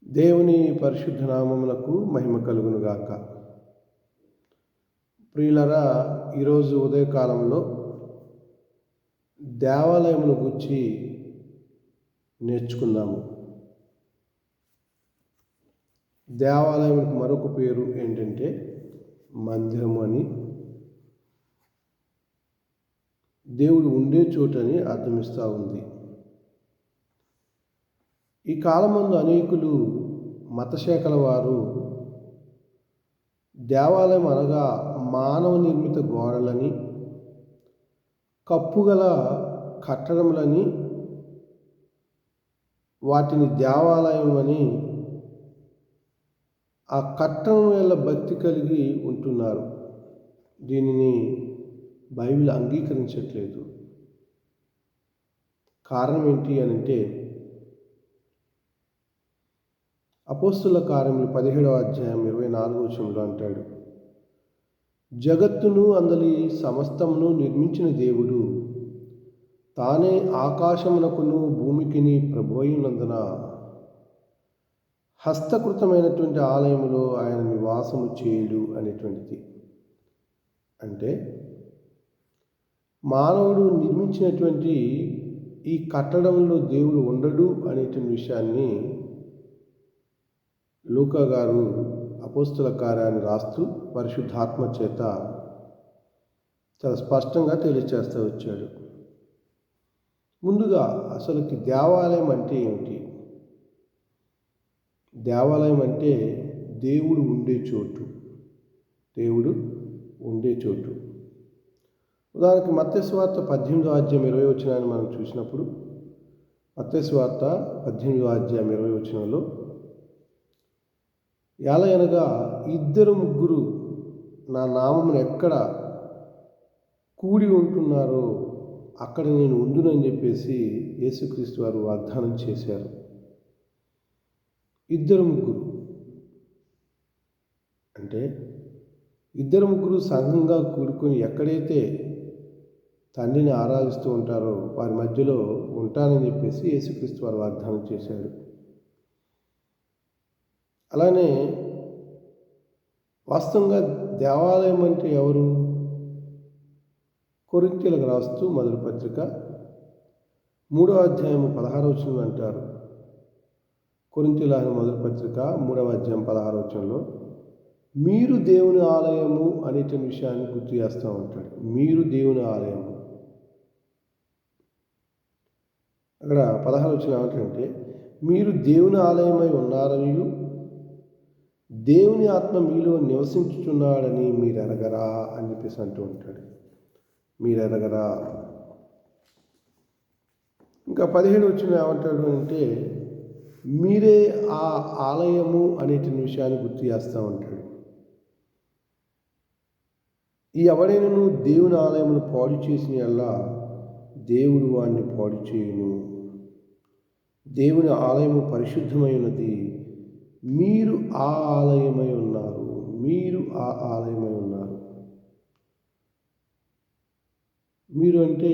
దేవుని పరిశుద్ధ నామమునకు మహిమ కలుగునుగాక. ప్రియులరా, ఈరోజు ఉదయకాలంలో దేవాలయమును గురించి నేర్చుకుందాము. దేవాలయములకు మరొక పేరు ఏంటంటే మందిరము అని, దేవుడు ఉండే చోటని అర్థమిస్తూ ఉంది. ఈ కాలమందు అనేకులు మతశాఖల వారు దేవాలయం అనగా మానవ నిర్మిత గోడలని, కప్పుగల కట్టడములని, వాటిని దేవాలయం అని, ఆ కట్టడం వల్ల భక్తి కలిగి ఉంటున్నారు. దీనిని బైబిల్ అంగీకరించట్లేదు. కారణం ఏంటి అని అంటే, అపోస్తుల కార్యములు 17వ అధ్యాయం 24వ వచనంలో అంటాడు, జగత్తును అందలి సమస్తమును నిర్మించిన దేవుడు తానే ఆకాశమునకును భూమికిని ప్రభువైనందున హస్తకృతమైనటువంటి ఆలయములో ఆయన నివాసము చేయుడు అనేటువంటిది. అంటే మానవుడు నిర్మించినటువంటి ఈ కట్టడంలో దేవుడు ఉండడు అనేటువంటి విషయాన్ని లూకా గారు అపోస్తుల కార్యాన్ని రాస్తూ పరిశుద్ధాత్మ చేత చాలా స్పష్టంగా తెలియచేస్తూ వచ్చాడు. ముందుగా అసలుకి దేవాలయం అంటే ఏమిటి? దేవాలయం అంటే దేవుడు ఉండే చోటు. దేవుడు ఉండే చోటు. ఉదాహరణకి మత్తయి సువార్త 18వ అధ్యాయం 20వ వచనాన్ని మనం చూసినప్పుడు, మత్తయి సువార్త 18వ అధ్యాయం 20వ వచనంలో, ఎలయనగా 2-3 నా నామమును ఎక్కడ కూడి ఉంటున్నారో అక్కడ నేను ఉండునని చెప్పేసి యేసుక్రీస్తు వారు వాగ్దానం చేశారు. 2-3 అంటే 2-3 సంఘంగా కూడుకొని ఎక్కడైతే తండ్రిని ఆరాధిస్తూ ఉంటారో వారి మధ్యలో ఉంటానని చెప్పేసి యేసుక్రీస్తు వారు వాగ్దానం చేశాడు. అలానే వాస్తవంగా దేవాలయం అంటే ఎవరు? కొరింథీయులకు రాస్తూ మొదటి పత్రిక 3వ అధ్యాయం 16వ వచనం అంటారు. కొరింథీయుల మొదటి పత్రిక 3వ అధ్యాయం 16వ వచనంలో మీరు దేవుని ఆలయము అనేటువంటి విషయాన్ని గుర్తు చేస్తూ ఉంటాడు. మీరు దేవుని ఆలయము. అక్కడ 16వ వచనం ఏమంటే, మీరు దేవుని ఆలయమై ఉన్నారనియు దేవుని ఆత్మ మీలో నివసించుచున్నాడని మీరు ఎరగరా అని చెప్పేసి అంటూ ఉంటాడు. మీరు ఎరగరా. ఇంకా 17వ వచనం ఏమంటాడు అంటే, మీరే ఆ ఆలయము అనేటువంటి విషయాన్ని గుర్తు చేస్తూ ఉంటాడు. ఈ ఎవడైనను దేవుని ఆలయమును పాడు చేసిన యెడల దేవుడు వాడిని పాడు చేయును. దేవుని ఆలయము పరిశుద్ధమై ఉన్నది, మీరు ఆ ఆలయమై ఉన్నారు. మీరు ఆ ఆలయమై ఉన్నారు. మీరు అంటే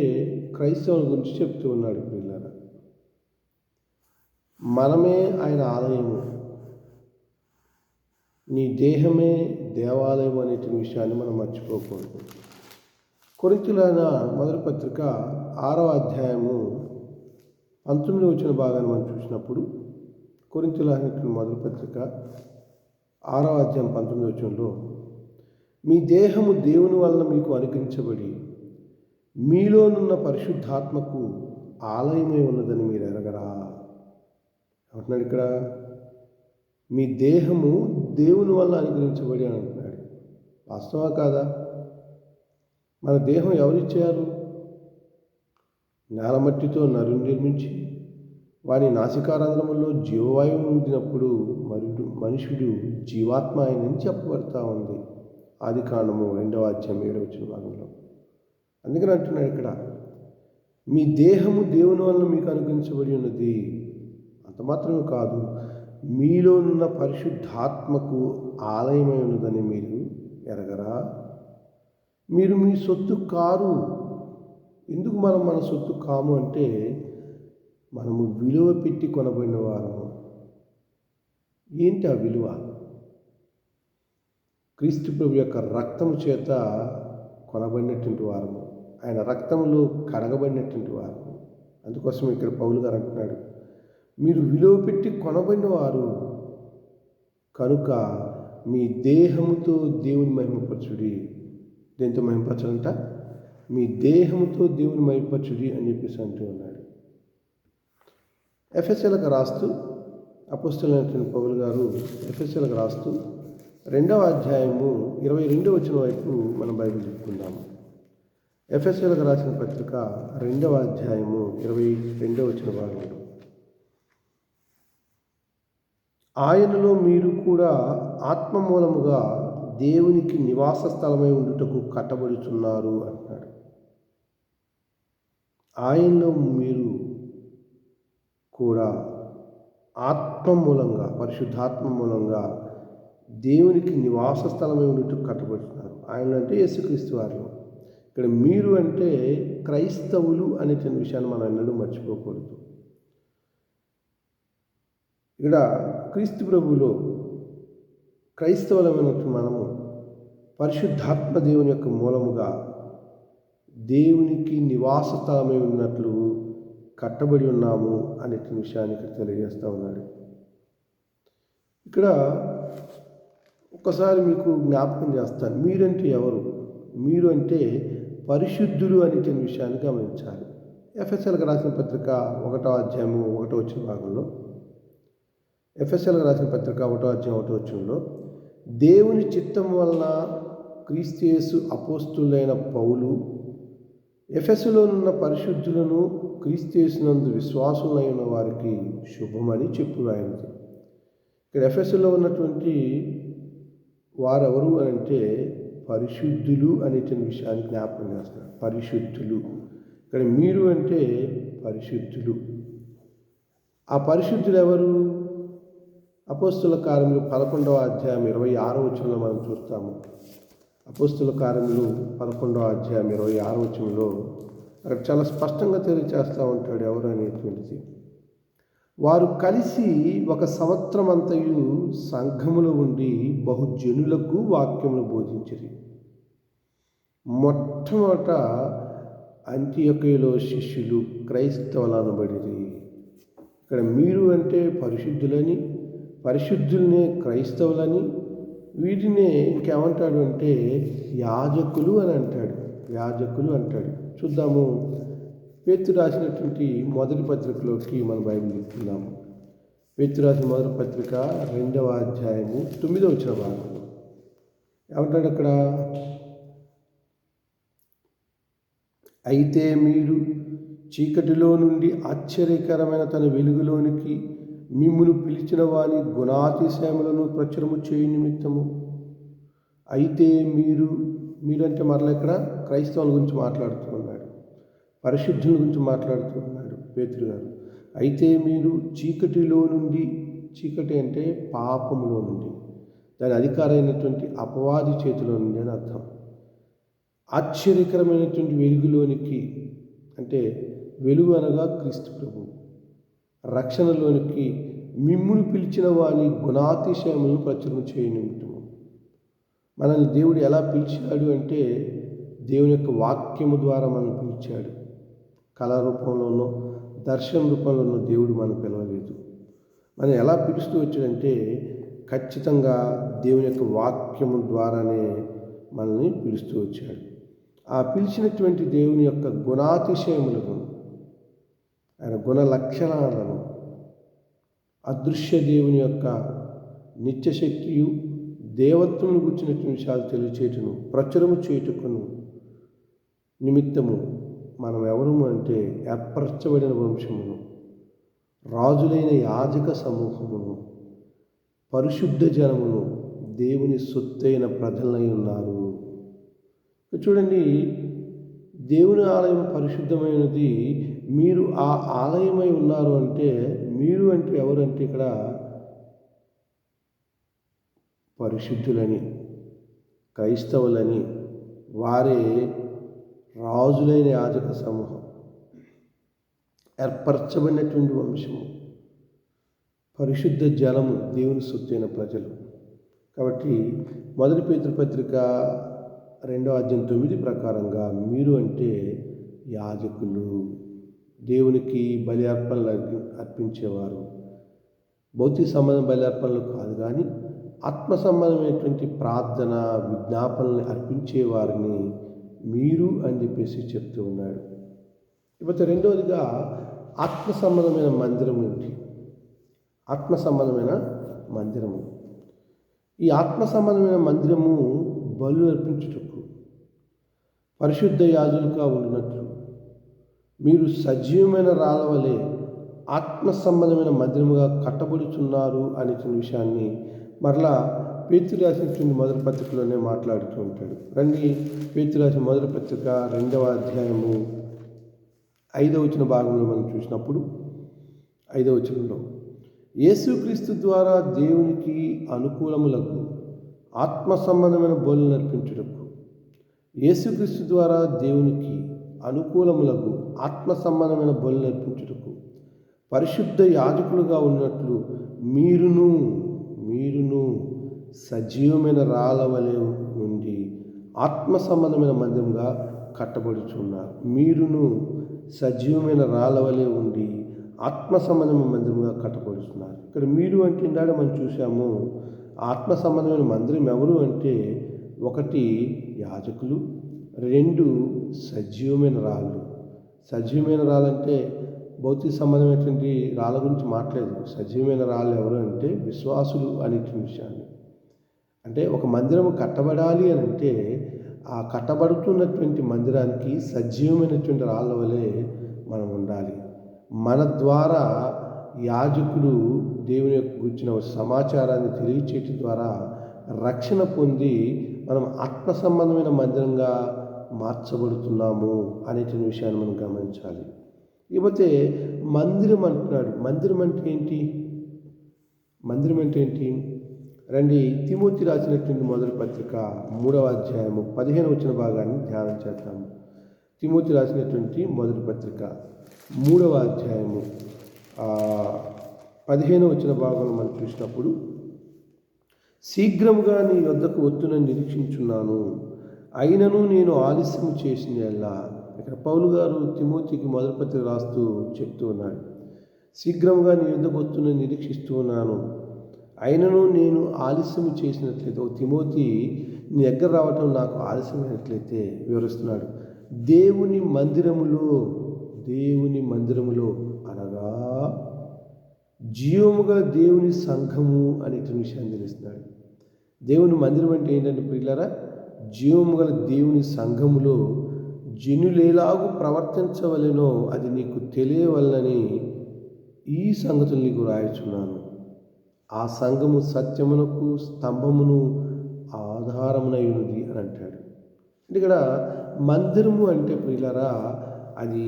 క్రైస్తవుల గురించి చెప్తూ ఉన్నాడు. పిల్లల, మనమే ఆయన ఆలయము, నీ దేహమే దేవాలయం అనేటువంటి విషయాన్ని మనం మర్చిపోకూడదు. కొరింథీయుల మొదటి పత్రిక 6వ అధ్యాయము 19వ వచన భాగాన్ని మనం చూసినప్పుడు, కొరింథీయుల మొదటి పత్రిక 6వ అధ్యాయం 19వ వచనంలో, మీ దేహము దేవుని వలన మీకు అనుగ్రహించబడి మీలోనున్న పరిశుద్ధాత్మకు ఆలయమై ఉన్నదని మీరు ఎరగరా అంటున్నాడు. ఇక్కడ మీ దేహము దేవుని వలన అనుగ్రహించబడి అని అంటున్నాడు. వాస్తవా కాదా? మన దేహం ఎవరిచ్చారు? నేలమట్టితో నరుని నిర్మించి వారి నాసికారంధ్రములో జీవవాయువు ఊదినప్పుడు మనుషుడు జీవాత్మ ఆయనని చెప్పబడతా ఉంది. ఆదికాండము 2వ అధ్యాయం 7వ వచన భాగంలో. అందుకని అంటున్నాడు ఇక్కడ, మీ దేహము దేవుని వలన మీకు అనుగ్రహించబడి ఉన్నది. అంత మాత్రమే కాదు, మీలోనున్న పరిశుద్ధాత్మకు ఆలయమై ఉన్నదని మీరు ఎరగరా. మీరు మీ సొత్తు కారు. ఎందుకు మనం మన సొత్తు కాము అంటే, మనము విలువ పెట్టి కొనబడిన వారము. ఏంటి ఆ విలువ? క్రీస్తు ప్రభు యొక్క రక్తము చేత కొనబడినటువంటి వారము, ఆయన రక్తములో కడగబడినటువంటి వారము. అందుకోసం ఇక్కడ పౌలు గారు అంటున్నాడు, మీరు విలువ పెట్టి కొనబడిన వారు కనుక మీ దేహముతో దేవుని మహిమపరచుడి. దేంతో మహిమపరచాలంట? మీ దేహముతో దేవుని మహిమపరచుడి అని చెప్పేసి అంటూ ఉన్నాడు. ఎఫెసీయులకు రాస్తూ అపోస్తలుడైనటువంటి పౌలు గారు ఎఫెసీయులకు రాస్తూ 2వ అధ్యాయము 22వ వచనం వైపు మనం బైబిల్ చెప్పుకుందాము. ఎఫెసీయులకు రాసిన పత్రిక 2వ అధ్యాయము 22వ వచన భాగంలో, ఆయనలో మీరు కూడా ఆత్మ మూలముగా దేవునికి నివాస స్థలమై ఉండుటకు కట్టబడుచున్నారు అంటున్నాడు. ఆయనలో మీరు కూడా ఆత్మ మూలంగా, పరిశుద్ధాత్మ మూలంగా దేవునికి నివాస స్థలమై ఉండుటకు కట్టబడుతున్నారు. ఆయన అంటే యేసుక్రీస్తు వారిలో. ఇక్కడ మీరు అంటే క్రైస్తవులు అనేటువంటి విషయాన్ని మనం ఎన్నడూ మర్చిపోకూడదు. ఇక్కడ క్రీస్తు ప్రభువులో క్రైస్తవులమైనట్టు మనము పరిశుద్ధాత్మ దేవుని యొక్క మూలముగా దేవునికి నివాస స్థలమై ఉన్నట్లు కట్టబడి ఉన్నాము అనే విషయాన్ని ఇక్కడ తెలియజేస్తూ ఉన్నాడు. ఇక్కడ ఒక్కసారి మీకు జ్ఞాపకం చేస్తాను, మీరంటే ఎవరు? మీరు అంటే పరిశుద్ధులు అనే విషయాన్ని గమనించాలి. ఎఫెసీయులకు రాసిన పత్రిక 1వ అధ్యాయము 1వ వచన భాగంలో, ఎఫెసీయులకు రాసిన పత్రిక 1వ అధ్యాయం 1వ వచనంలో, దేవుని చిత్తం వలన క్రీస్తు యేసు అపోస్తులైన పౌలు ఎఫెసులో ఉన్న పరిశుద్ధులను క్రీస్తు యేసునందు విశ్వాసులై ఉన్న వారికి శుభమని చెప్పు ఆయనకి. ఇక్కడ ఎఫెసులో ఉన్నటువంటి వారెవరు అని అంటే పరిశుద్ధులు అనేటువంటి విషయాన్ని జ్ఞాపకం చేస్తున్నారు. పరిశుద్ధులు. ఇక్కడ మీరు అంటే పరిశుద్ధులు. ఆ పరిశుద్ధులు ఎవరు? అపోస్తుల కార్యములు 11వ అధ్యాయం 26వ వచనంలో మనం చూస్తాము. అపోస్తుల కార్యములు 11వ అధ్యాయం 26వ వచనంలో అక్కడ చాలా స్పష్టంగా తెలియచేస్తూ ఉంటాడు ఎవరు అనేటువంటిది. వారు కలిసి 1 సంవత్సరం అంతయు సంఘములో ఉండి బహుజనులకు వాక్యములు బోధించిరి. మొట్టమొదట అంతియొకయలో శిష్యులు క్రైస్తవులు అనబడిరి. ఇక్కడ మీరు అంటే పరిశుద్ధులని, పరిశుద్ధులనే క్రైస్తవులని, వీటినే ఇంకేమంటాడు అంటే యాజకులు అని అంటాడు. యాజకులు అంటాడు. చూద్దాము, పేతురు రాసినటువంటి మొదటి పత్రికలోకి మనం బైబిల్ చెప్తున్నాము. పేతురు రాసిన మొదటి పత్రిక 2వ అధ్యాయము 9వ వచన భాగంలో ఏమంటాడు అక్కడ? అయితే మీరు చీకటిలో నుండి ఆశ్చర్యకరమైన తన వెలుగులోనికి మిమ్మును పిలిచిన వాని గుణాతిశయములను ప్రచురము చేయు నిమిత్తము. అయితే మీరంటే మరలా ఇక్కడ క్రైస్తవుల గురించి మాట్లాడుతూ ఉన్నాడు, పరిశుద్ధుల గురించి మాట్లాడుతూ ఉన్నాడు పేతురు గారు. అయితే మీరు చీకటిలో నుండి, చీకటి అంటే పాపములో నుండి, దాని అధికారైనటువంటి అపవాది చేతిలో నుండి అని అర్థం, ఆశ్చర్యకరమైనటువంటి వెలుగులోనికి, అంటే వెలుగు అనగా క్రీస్తు ప్రభు, రక్షణలోనికి మిమ్మును పిలిచిన వాని గుణాతిశయములను ప్రచురణ చేయనిమిత్తము. మనల్ని దేవుడు ఎలా పిలిచాడు అంటే దేవుని యొక్క వాక్యము ద్వారా మనల్ని పిలిచాడు. కళా రూపంలోనో దర్శన రూపంలోనో దేవుడు మనం పిలవలేదు. మనం ఎలా పిలుస్తూ వచ్చాడంటే ఖచ్చితంగా దేవుని యొక్క వాక్యము ద్వారానే మనల్ని పిలుస్తూ వచ్చాడు. ఆ పిలిచినటువంటి దేవుని యొక్క గుణాతిశయములను, ఆయన గుణ లక్షణాలను, అదృశ్య దేవుని యొక్క నిత్యశక్తియు దేవత్వమును గుర్చినటువంటి విషయాలు తెలియచేయుటను ప్రచురము చేయుటకును నిమిత్తము మనం ఎవరము అంటే ఏర్పరచబడిన వంశమును, రాజులైన యాజక సమూహమును, పరిశుద్ధ జనమును, దేవుని సొత్తైన ప్రజలై ఉన్నారు. చూడండి, దేవుని ఆలయం పరిశుద్ధమైనది. మీరు ఆ ఆలయమై ఉన్నారు అంటే, మీరు అంటే ఎవరంటే ఇక్కడ పరిశుద్ధులని, క్రైస్తవులని, వారే రాజులైన యాజక సమూహం, ఏర్పరచబడినటువంటి వంశము. పరిశుద్ధ జలము దేవుని సొత్తైన ప్రజలు. కాబట్టి మొదటి పేతురు పత్రిక 2:9 ప్రకారంగా మీరు అంటే యాజకులు, దేవునికి బలి అర్పణలు అర్పించేవారు. భౌతిక సంబంధం బలి అర్పణలు కాదు, కానీ ఆత్మ సంబంధమైనటువంటి ప్రార్థన విజ్ఞాపనల్ని అర్పించేవారిని మీరు అని చెప్పేసి చెప్తూ ఉన్నాడు. ఇకపోతే రెండవదిగా ఆత్మ సంబంధమైన మందిరం ఏంటి? ఆత్మ సంబంధమైన మందిరము. ఈ ఆత్మ సంబంధమైన మందిరము బలు అర్పించుటకు పరిశుద్ధ యాజకులుగా ఉన్నట్లు మీరు సజీవమైన రాళ్ళ వలె ఆత్మ సంబంధమైన మందిరముగా కట్టబడుచున్నారు అనే విషయాన్ని మరలా పేతురు రాసినటువంటి మొదటి పత్రికలోనే మాట్లాడుతూ ఉంటాడు. రండి, పేతురు రాసిన మొదటి పత్రిక 2వ అధ్యాయము 5వ వచన భాగంలో మనం చూసినప్పుడు 5వ వచనంలో యేసుక్రీస్తు ద్వారా దేవునికి అనుకూలములకు ఆత్మ సంబంధమైన బలులను అర్పించుటకు, యేసుక్రీస్తు ద్వారా దేవునికి అనుకూలములకు ఆత్మ సంబంధమైన బలులను అర్పించుటకు పరిశుద్ధ యాజకులుగా ఉన్నట్లు మీరును సజీవమైన రాళ్ళ వలె నుండి ఆత్మ సంబంధమైన మందిరంగా కట్టబడుచున్నారు. మీరును సజీవమైన రాళ్ళ వలె ఉండి ఆత్మ సంబంధమైన మందిరంగా కట్టబడుతున్నారు. ఇక్కడ మీరు అంటే ఇందాక మనం చూసాము. ఆత్మ సంబంధమైన మందిరం ఎవరు అంటే, 1 యాజకులు, 2 సజీవమైన రాళ్ళు. సజీవమైన రాళ్ళు అంటే భౌతిక సంబంధమైనటువంటి రాళ్ళ గురించి మాట్లాడదు. సజీవమైన రాళ్ళు ఎవరు అంటే విశ్వాసులు అనేటువంటి విషయాన్ని. అంటే ఒక మందిరం కట్టబడాలి అని అంటే ఆ కట్టబడుతున్నటువంటి మందిరానికి సజీవమైనటువంటి రాళ్ళ వలె మనం ఉండాలి. మన ద్వారా యాజకుడు దేవుని యొక్క గురించిన సమాచారాన్ని తెలియచేయటం ద్వారా రక్షణ పొంది మనం ఆత్మ సంబంధమైన మందిరంగా మార్చబడుతున్నాము అనేటువంటి విషయాన్ని మనం గమనించాలి. ఇకపోతే మందిరం అంటున్నాడు. మందిరం అంటే ఏంటి? మందిరం అంటే ఏంటి? రండి, తిమోతి రాసినటువంటి మొదటి పత్రిక 3వ అధ్యాయము 15వ వచన భాగాన్ని ధ్యానం చేద్దాము. తిమోతి రాసినటువంటి మొదటి పత్రిక 3వ అధ్యాయము 15వ వచన భాగంలో మనం చూసినప్పుడు, శీఘ్రముగా నీ వద్దకు వత్తునని నిరీక్షించున్నాను, అయినను నేను ఆలస్యం చేసిన ఎలా. ఇక్కడ పౌలు గారు తిమోతికి మొదటి పత్రిక రాస్తూ చెప్తూ ఉన్నాడు. శీఘ్రముగా నీ వద్దకు వత్తునని నిరీక్షిస్తూ ఉన్నాను, అయినను నేను ఆలస్యం చేసినట్లయితే, ఓ తిమోతి నీ దగ్గర రావటం నాకు ఆలస్యమైనట్లయితే వివరిస్తున్నాడు. దేవుని మందిరములో అనగా జీవముగా దేవుని సంఘము అనే విషయాన్ని తెలుస్తున్నాడు. దేవుని మందిరం అంటే ఏంటంటే ప్రియులారా, జీవము గల దేవుని సంఘములో జనులేలాగు ప్రవర్తించవలెనో అది నీకు తెలియవలనని ఈ సంగతులు నీకు రాయచున్నాను. ఆ సంఘము సత్యమునకు స్తంభమును ఆధారమునైనది అని అంటాడు. అంటే ఇక్కడ మందిరము అంటే ప్రియులారా, అది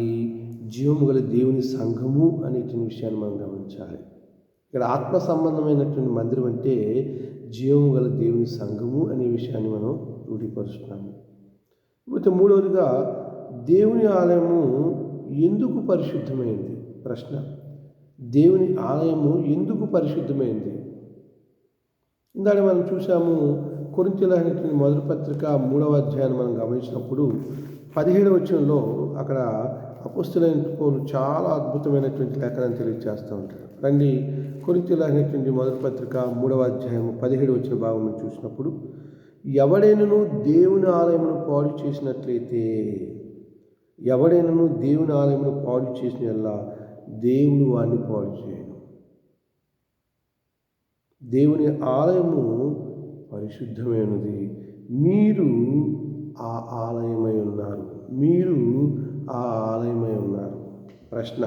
జీవము గల దేవుని సంఘము అనేటువంటి విషయాన్ని మనం గమనించాలి. ఇక్కడ ఆత్మ సంబంధమైనటువంటి మందిరం అంటే జీవము గల దేవుని సంఘము అనే విషయాన్ని మనం రూఢీపరుస్తున్నాము. అయితే మూడవదిగా, దేవుని ఆలయము ఎందుకు పరిశుద్ధమైంది? ప్రశ్న. దేవుని ఆలయము ఎందుకు పరిశుద్ధమైంది? ఇందాక మనం చూసాము, కొరింథీయులకు మొదటి పత్రిక 3వ అధ్యాయాన్ని మనం గమనించినప్పుడు 17వ వచనంలో అక్కడ అపోస్తలుడైన పౌలు చాలా అద్భుతమైనటువంటి లేఖనాన్ని తెలియజేస్తూ ఉంటాడు. రండి, కొరింథీయులకు మొదటి పత్రిక 3వ అధ్యాయం 17వ వచన భాగం చూసినప్పుడు, ఎవడైనను దేవుని ఆలయమును పాడు చేసినట్లయితే, ఎవడైనను దేవుని ఆలయమును పాడు చేసిన ఎలా దేవుడు వాడిని పాడు చేయను. దేవుని ఆలయము పరిశుద్ధమైనది, మీరు ఆ ఆలయమై ఉన్నారు. ప్రశ్న.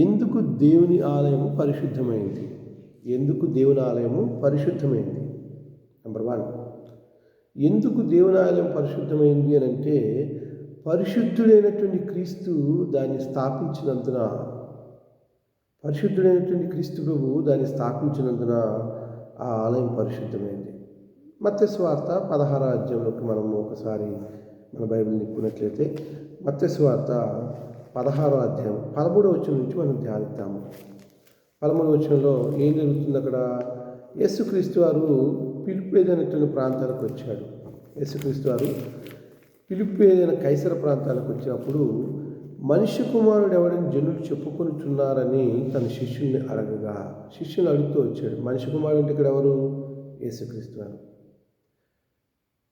ఎందుకు దేవుని ఆలయము పరిశుద్ధమైంది? నెంబర్ 1, ఎందుకు దేవుని ఆలయం పరిశుద్ధమైంది అని అంటే, పరిశుద్ధుడైనటువంటి క్రీస్తు దాన్ని స్థాపించినందున, క్రీస్తు ప్రభువు దాన్ని స్థాపించినందున ఆ ఆలయం పరిశుద్ధమైంది. మత్తయి సువార్త 16వ అధ్యాయంలోకి మనము ఒకసారి మన బైబిల్ నిప్పుకున్నట్లయితే, మత్తయి సువార్త 16వ అధ్యాయం 13వ వచనం నుంచి మనం ధ్యానిద్దాము. 13వ వచనంలో ఏం జరుగుతుంది అక్కడ? యేసుక్రీస్తు వారు పిలుపు అనేటువంటి ప్రాంతాలకు వచ్చాడు. యేసుక్రీస్తు వారు పిలుపు కైసర ప్రాంతాలకు వచ్చినప్పుడు మనిషి కుమారుడు ఎవడని జనులు చెప్పుకొనిచున్నారని తన శిష్యుల్ని అడగగా, శిష్యుని అడుగుతూ వచ్చాడు. మనిషి కుమారుడు అంటే ఇక్కడ ఎవరు? యేసుక్రీస్తు వారు.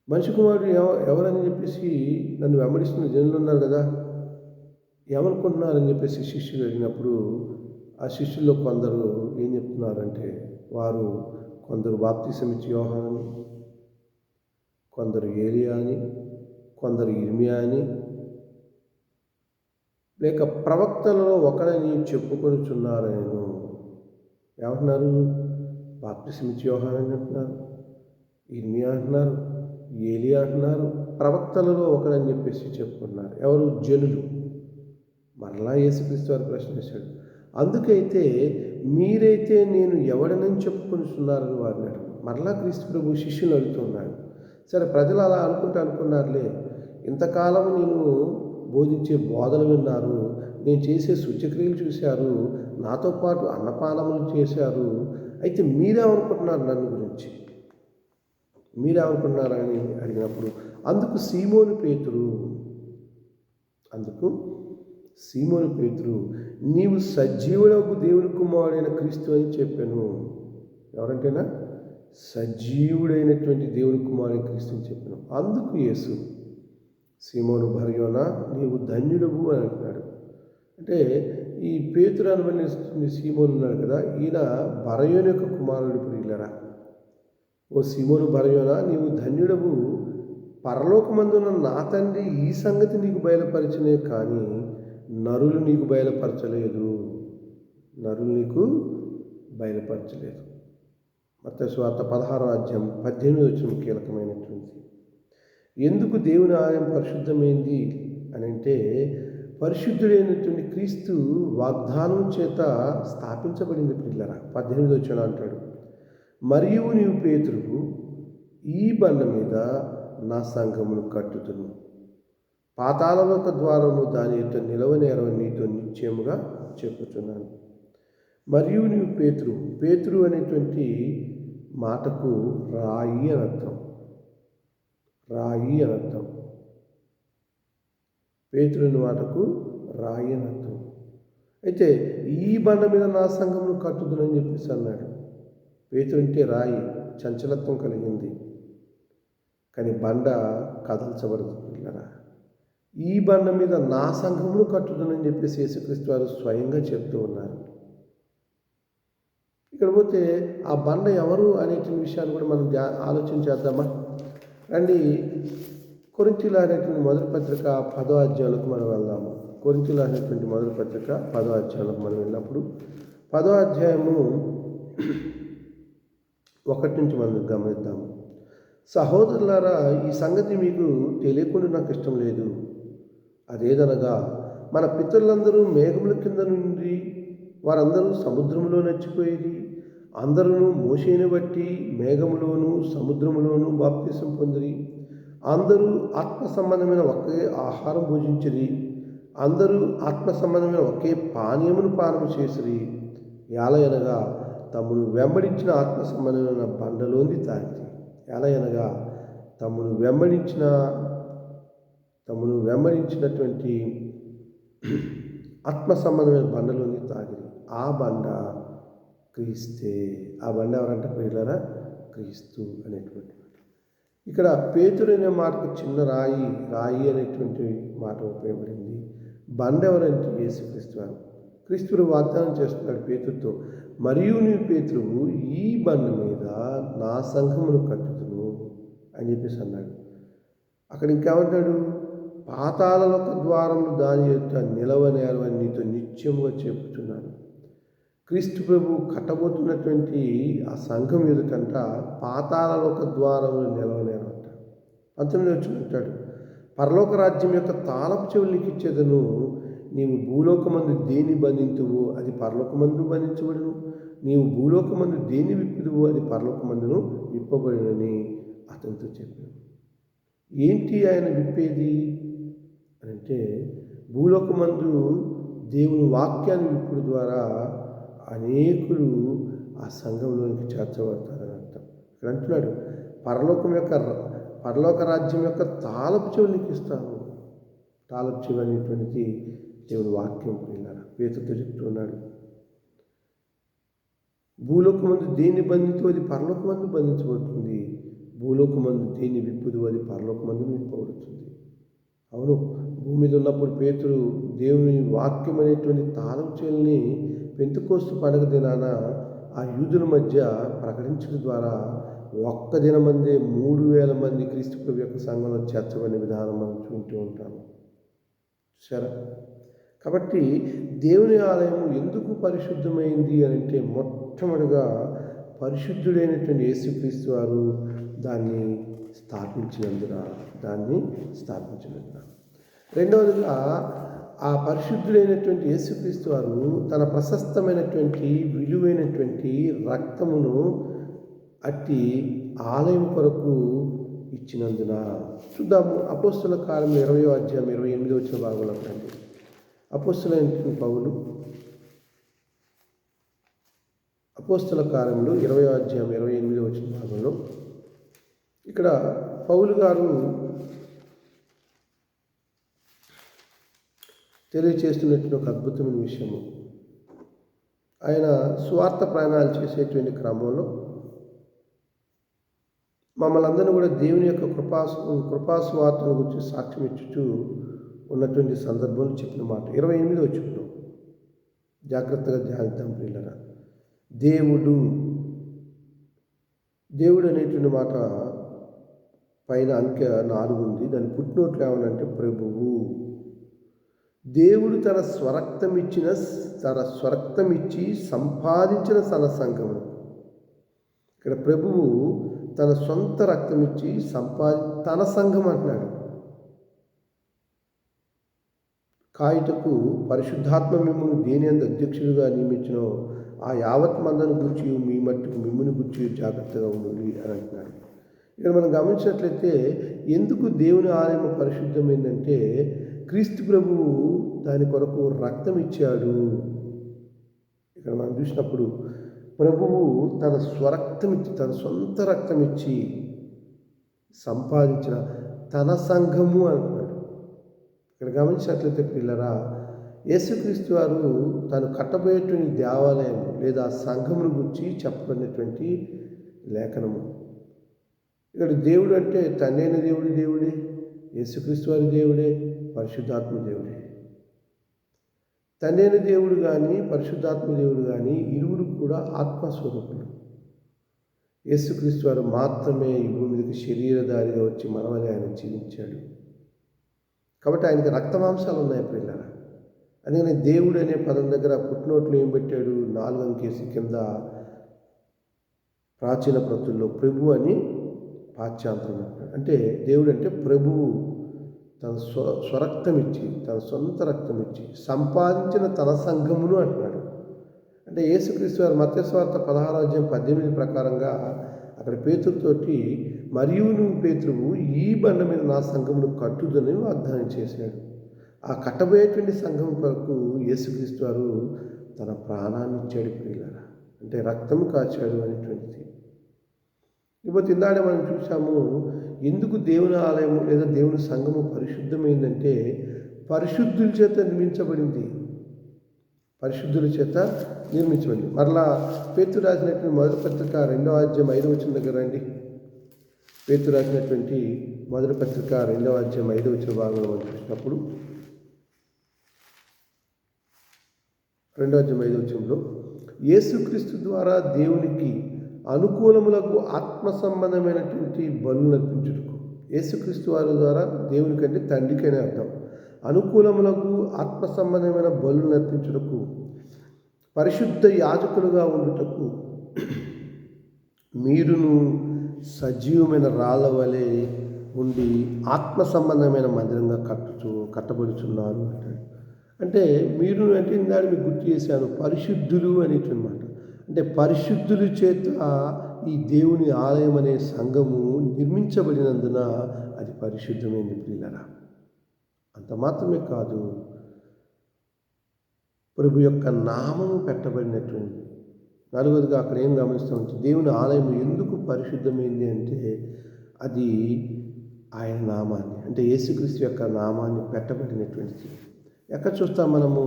మనిషి కుమారుడు ఎవరని చెప్పేసి నన్ను వెంబడిస్తున్న జనులు ఉన్నారు కదా, ఏమనుకుంటున్నారని చెప్పేసి శిష్యులు అడిగినప్పుడు ఆ శిష్యుల్లో కొందరు ఏం చెప్తున్నారంటే, వారు కొందరు బాప్తిసం ఇచ్చే యోహాను, కొందరు ఏలియా అని, కొందరు ఇర్మియా అని, లేక ప్రవక్తలలో ఒకడని చెప్పుకొనిచున్నారని. ఏమంటున్నారు? బాప్తిసం ఇచ్చే యోహాను అని అంటున్నారు, ఇర్మియా అంటున్నారు, ఏలియా అంటున్నారు, ప్రవక్తలలో ఒకడని చెప్పేసి చెప్పుకున్నారు. ఎవరు? జనులు. మరలా యేసుక్రీస్తు వారు ప్రశ్నించాడు. అందుకైతే మీరైతే నేను ఎవడనని చెప్పుకొనిస్తున్నారని వారిని అడుగు. మరలా క్రీస్తు ప్రభు శిష్యులు అడుగుతున్నాడు. సరే, ప్రజలు అలా అనుకున్నారులే, ఇంతకాలం నేను బోధించే బోధలు విన్నారు, నేను చేసే సూచక్రియలు చూశారు, నాతో పాటు అన్నపానములు చేశారు, అయితే మీరేమనుకుంటున్నారు నన్ను గురించి? మీరేమనుకుంటున్నారని అడిగినప్పుడు అందుకు సీమోను పేతురు నీవు సజీవులకు దేవుని కుమారుడైన క్రీస్తు అని చెప్పాను. ఎవరంటేనా? సజీవుడైనటువంటి దేవుని కుమారుడైన క్రీస్తు అని చెప్పాను. అందుకు యేసు, సీమోను బరయోనా నీవు ధన్యుడవు అని అంటున్నాడు. అంటే ఈ పేతురు అనుబడిన సీమోను ఉన్నాడు కదా, ఈయన బరయోని యొక్క కుమారుడు. ప్రియులరా, ఓ సీమోను బరయోనా నీవు ధన్యుడవు, పరలోకమందున నా తండ్రి ఈ సంగతి నీకు బయలుపరిచినే కానీ నరులు నీకు బయలుపరచలేదు. మత్తయి సువార్త 16వ అధ్యాయం 18వ వచనం కీలకమైనటువంటి. ఎందుకు దేవుని ఆలయం పరిశుద్ధమైంది అని అంటే, పరిశుద్ధుడైనటువంటి క్రీస్తు వాగ్దానం చేత స్థాపించబడింది. పిల్లరా, 18వ వచనం అంటాడు, మరియు నీవు పేతురు, ఈ బండ మీద నా సంఘమును కట్టుదును, పాతాళలోక ద్వారము దాని యొక్క నిలవనేరవని నీతో నిశ్చయముగా చెప్పుచున్నాను. మరియు నీవు పేతురు అనేటువంటి మాటకు రాయి అని అర్థం. పేతురు అనే మాటకు రాయి అని అర్థం. అయితే ఈ బండ మీద నా సంఘమును కట్టుదునని చెప్పేసి అన్నాడు. పేతురు అంటే రాయి, చంచలత్వం కలిగింది, కానీ బండ కదల్చబడదు. పిల్లరా, ఈ బండ మీద నా సంఘమును కట్టుదునని చెప్పేసి యేసుక్రీస్తు వారు స్వయంగా చెప్తూ ఉన్నారు. ఇక్కడ పోతే ఆ బండ ఎవరు అనేటువంటి విషయాన్ని కూడా మనం ఆలోచన చేద్దామా? రండి, కొరింథీయుల అనేటువంటి మొదటి పత్రిక 10వ అధ్యాయంలోకి మనం వెళ్దాము. కొరింథీయుల అనేటువంటి మొదటి పత్రిక 10వ అధ్యాయంలోకి మనం వెళ్ళినప్పుడు 10వ అధ్యాయము 1 నుంచి మనం గమనిద్దాము. సహోదరులారా, ఈ సంగతి మీకు తెలియకుండా నాకు ఇష్టం లేదు. అదేదనగా, మన పితరులందరూ మేఘముల కింద నుండి వారందరూ సముద్రంలో నచ్చిపోయేది, అందరూ మోషేని బట్టి మేఘములోను సముద్రములోను బాప్తిసం పొందిరి, అందరూ ఆత్మ సంబంధమైన ఒకే ఆహారం భుజించిరి, అందరూ ఆత్మ సంబంధమైన ఒకే పానీయమును పానము చేసిరి, ఎలయనగా తమను వెంబడించిన ఆత్మ సంబంధమైన బండలోని తాగిరి. ఎలయనగా తమను వెంబడించినటువంటి ఆత్మ సంబంధమైన బండలోని తాగిరి. ఆ బండ క్రీస్తే. ఆ బండ ఎవరంటే ప్రియులారా? క్రీస్తు అనేటువంటి. ఇక్కడ పేతురు అనే మాటకు చిన్న రాయి అనేటువంటి మాట ఉపయోగపడింది. బండ ఎవరంటే యేసుక్రీస్తు వారు. క్రీస్తుడు వాగ్దానం చేస్తున్నాడు పేతురుతో, మరియు నీవు పేతురువు, ఈ బండ మీద నా సంఘమును కట్టుదును అని చెప్పేసి అన్నాడు. అక్కడ ఇంకేమంటాడు? పాతాళలోక ద్వారములు దాని యొక్క నిలవనేరవని నీతో నిత్యముగా చెప్పుచున్నాను. క్రీస్తు ప్రభు కట్టబోతున్నటువంటి ఆ సంఘం ఎదుటంట పాతాళలోక ద్వారములు నిలవనేరవంట. 19వ వచనం అంటాడు, పరలోక రాజ్యం యొక్క తాళపు చెవులు నీకు ఇచ్చేదను, నీవు భూలోకమందు దేని బంధింతువు అది పరలోకమందు బంధించబడును, నీవు భూలోకమందు దేన్ని విప్పుదువు అది పరలోకమందును విప్పబడినని అతనితో చెప్పాను. ఏంటి ఆయన విప్పేది అంటే, భూలోకమందు దేవుని వాక్యాన్ని విప్పుడు ద్వారా అనేకులు ఆ సంఘంలోనికి చేర్చబడతారని అర్థం. ఇక్కడ అంటున్నాడు, పరలోక రాజ్యం యొక్క తాళపు చెవులు నీకు ఇస్తాను. తాళపు చెవి అనేటువంటిది దేవుని వాక్యం పిల్లల పేతుతో చెప్తున్నాడు. భూలోకమందు దేన్ని బంధితో అది పరలోకమందు బంధించబడుతుంది, భూలోకమందు దేన్ని విప్పుదు అది పరలోకమందు విప్పబడుతుంది. అవును, భూమి మీద ఉన్నప్పుడు పేతురు దేవుని వాక్యం అనేటువంటి తాళపు చెవుల్ని పెంతెకోస్తు పండుగ దినాన ఆ యూదుల మధ్య ప్రకటించడం ద్వారా ఒక్క దినమందే 3,000 మంది క్రీస్తు ప్రభు యొక్క సంఘంలో చేర్చబడిన విధానం మనం చూస్తూ ఉంటాము. సరే, కాబట్టి దేవుని ఆలయం ఎందుకు పరిశుద్ధమైంది అని అంటే, మొట్టమొదటిగా పరిశుద్ధుడైనటువంటి యేసుక్రీస్తు వారు దాన్ని స్థాపించినందున. రెండవదిగా ఆ పరిశుద్ధుడైనటువంటి యేసుక్రీస్తు వారు తన ప్రశస్తమైనటువంటి విలువైనటువంటి రక్తమును అట్టి ఆలయం కొరకు ఇచ్చినందున. చూద్దాము, అపోస్తుల కార్యములు 20వ అధ్యాయం 28వ వచన భాగంలో రండి. అపోస్తులైనటువంటి పౌలు అపోస్తుల కార్యములు 20వ అధ్యాయం 28వ వచన భాగంలో ఇక్కడ పౌలు గారు తెలియచేస్తున్నటువంటి ఒక అద్భుతమైన విషయము. ఆయన స్వార్థ ప్రయాణాలు చేసేటువంటి క్రమంలో మమ్మల్ని అందరినీ కూడా దేవుని యొక్క కృపాస్వార్థను గురించి సాక్ష్యం ఇచ్చుతూ ఉన్నటువంటి సందర్భంలో చెప్పిన మాట 28వ వచనంలో జాగ్రత్తగా ధ్యానిద్దాం ప్రియులారా. దేవుడు అనేటువంటి మాట పైన అంకె 4 ఉంది. దాని పుట్టినోట్లు ఏమనంటే ప్రభువు. దేవుడు తన స్వరక్తం ఇచ్చి సంపాదించిన తన సంఘమును. ఇక్కడ ప్రభువు తన సొంత రక్తం ఇచ్చి తన సంఘం అంటున్నాడు. కాయుటకు పరిశుద్ధాత్మ మిమ్మల్ని దేని అందు అధ్యక్షుడిగా నియమించినో ఆ యావత్ మందను గుర్చి మీ మట్టుకు మిమ్మల్ని గుర్చి జాగ్రత్తగా ఉండాలి అని అంటున్నాడు. ఇక్కడ మనం గమనించినట్లయితే ఎందుకు దేవుని ఆలయం పరిశుద్ధమైందంటే, క్రీస్తు ప్రభువు దాని కొరకు రక్తం ఇచ్చాడు. ఇక్కడ మనం చూసినప్పుడు ప్రభువు తన తన సొంత రక్తం ఇచ్చి సంపాదించిన తన సంఘము అంటున్నాడు. ఇక్కడ గమనించినట్లయితే పిల్లరా, యేసుక్రీస్తు వారు తాను కట్టబోయేటువంటి దేవాలయం లేదా సంఘమును గురించి చెప్పబడినటువంటి లేఖనము. ఇక్కడ దేవుడు అంటే తండ్రైన దేవుడే, యేసుక్రీస్తు వారి దేవుడే, పరిశుద్ధాత్మ దేవుడే. తండ్రైన దేవుడు కానీ పరిశుద్ధాత్మ దేవుడు కానీ ఇరువురు కూడా ఆత్మస్వరూపులు. యేసుక్రీస్తు వారు మాత్రమే ఈ భూమి మీదకి శరీరధారిగా వచ్చి మనవలే ఆయన జీవించాడు. కాబట్టి ఆయనకి రక్తమాంసాలు ఉన్నాయి పిల్లరా. అందుకని దేవుడు అనే పదం దగ్గర పుట్టినోట్లు ఏం పెట్టాడు, 4 అంకెసి కింద ప్రాచీన ప్రతుల్లో ప్రభు అని పాశ్చాంతరం అంటాడు. అంటే దేవుడు అంటే ప్రభువు తన స్వరక్తం ఇచ్చి తన సొంత రక్తం ఇచ్చి సంపాదించిన తన సంఘమును అంటున్నాడు. అంటే యేసుక్రీస్తు వారు మత్తయి సువార్త 16వ అధ్యాయం 18 ప్రకారంగా అక్కడ పేతురుతోటి, మరియు నువ్వు పేతురువు ఈ బండ మీద నా సంఘమును కట్టుదని వాగ్దానం చేశాడు. ఆ కట్టబోయేటువంటి సంఘం కొరకు యేసుక్రీస్తు వారు తన ప్రాణాన్ని ఇచ్చాడు ప్రియులారా. అంటే రక్తం కాచాడు అనేటువంటిది. ఇప్పుడు ఇందాడే మనం చూసాము, ఎందుకు దేవుని ఆలయము లేదా దేవుని సంఘము పరిశుద్ధమైందంటే పరిశుద్ధుల చేత నిర్మించబడింది. మరలా పేతురు రాసినటువంటి మొదటి పత్రిక 2వ అధ్యాయం 5వ వచనం దగ్గర రండి. పేతురు రాసినటువంటి మొదటి పత్రిక 2వ అధ్యాయం 5వ వచన భాగంలో మనం చూసినప్పుడు 2వ అధ్యాయం 5వ వచనంలో, యేసుక్రీస్తు ద్వారా దేవునికి అనుకూలములకు ఆత్మ సంబంధమైనటువంటి బలులు అర్పించుటకు. యేసుక్రీస్తు వారి ద్వారా దేవుని కంటే తండ్రికైనా అర్థం. అనుకూలములకు ఆత్మ సంబంధమైన బలులు అర్పించుటకు, పరిశుద్ధ యాజకులుగా ఉండుటకు మీరును సజీవమైన రాళ్ళ వలె ఉండి ఆత్మ సంబంధమైన మందిరంగా కట్టబడుచున్నారు అంటాడు. అంటే మీరు అంటే ఇందాక మీకు గుర్తు చేశాను, పరిశుద్ధులు అనేటువంటి మాట. అంటే పరిశుద్ధుల చేత ఈ దేవుని ఆలయం అనే సంఘము నిర్మించబడినందున అది పరిశుద్ధమైంది ప్రియులారా. అంత మాత్రమే కాదు, ప్రభు యొక్క నామము పెట్టబడినటువంటి. నాలుగవదిగా అక్కడ ఏం గమనిస్తామంటే దేవుని ఆలయం ఎందుకు పరిశుద్ధమైంది అంటే అది ఆయన నామాన్ని, అంటే యేసుక్రీస్తు యొక్క నామాన్ని పెట్టబడినటువంటిది. ఎక్కడ చూస్తాం మనము?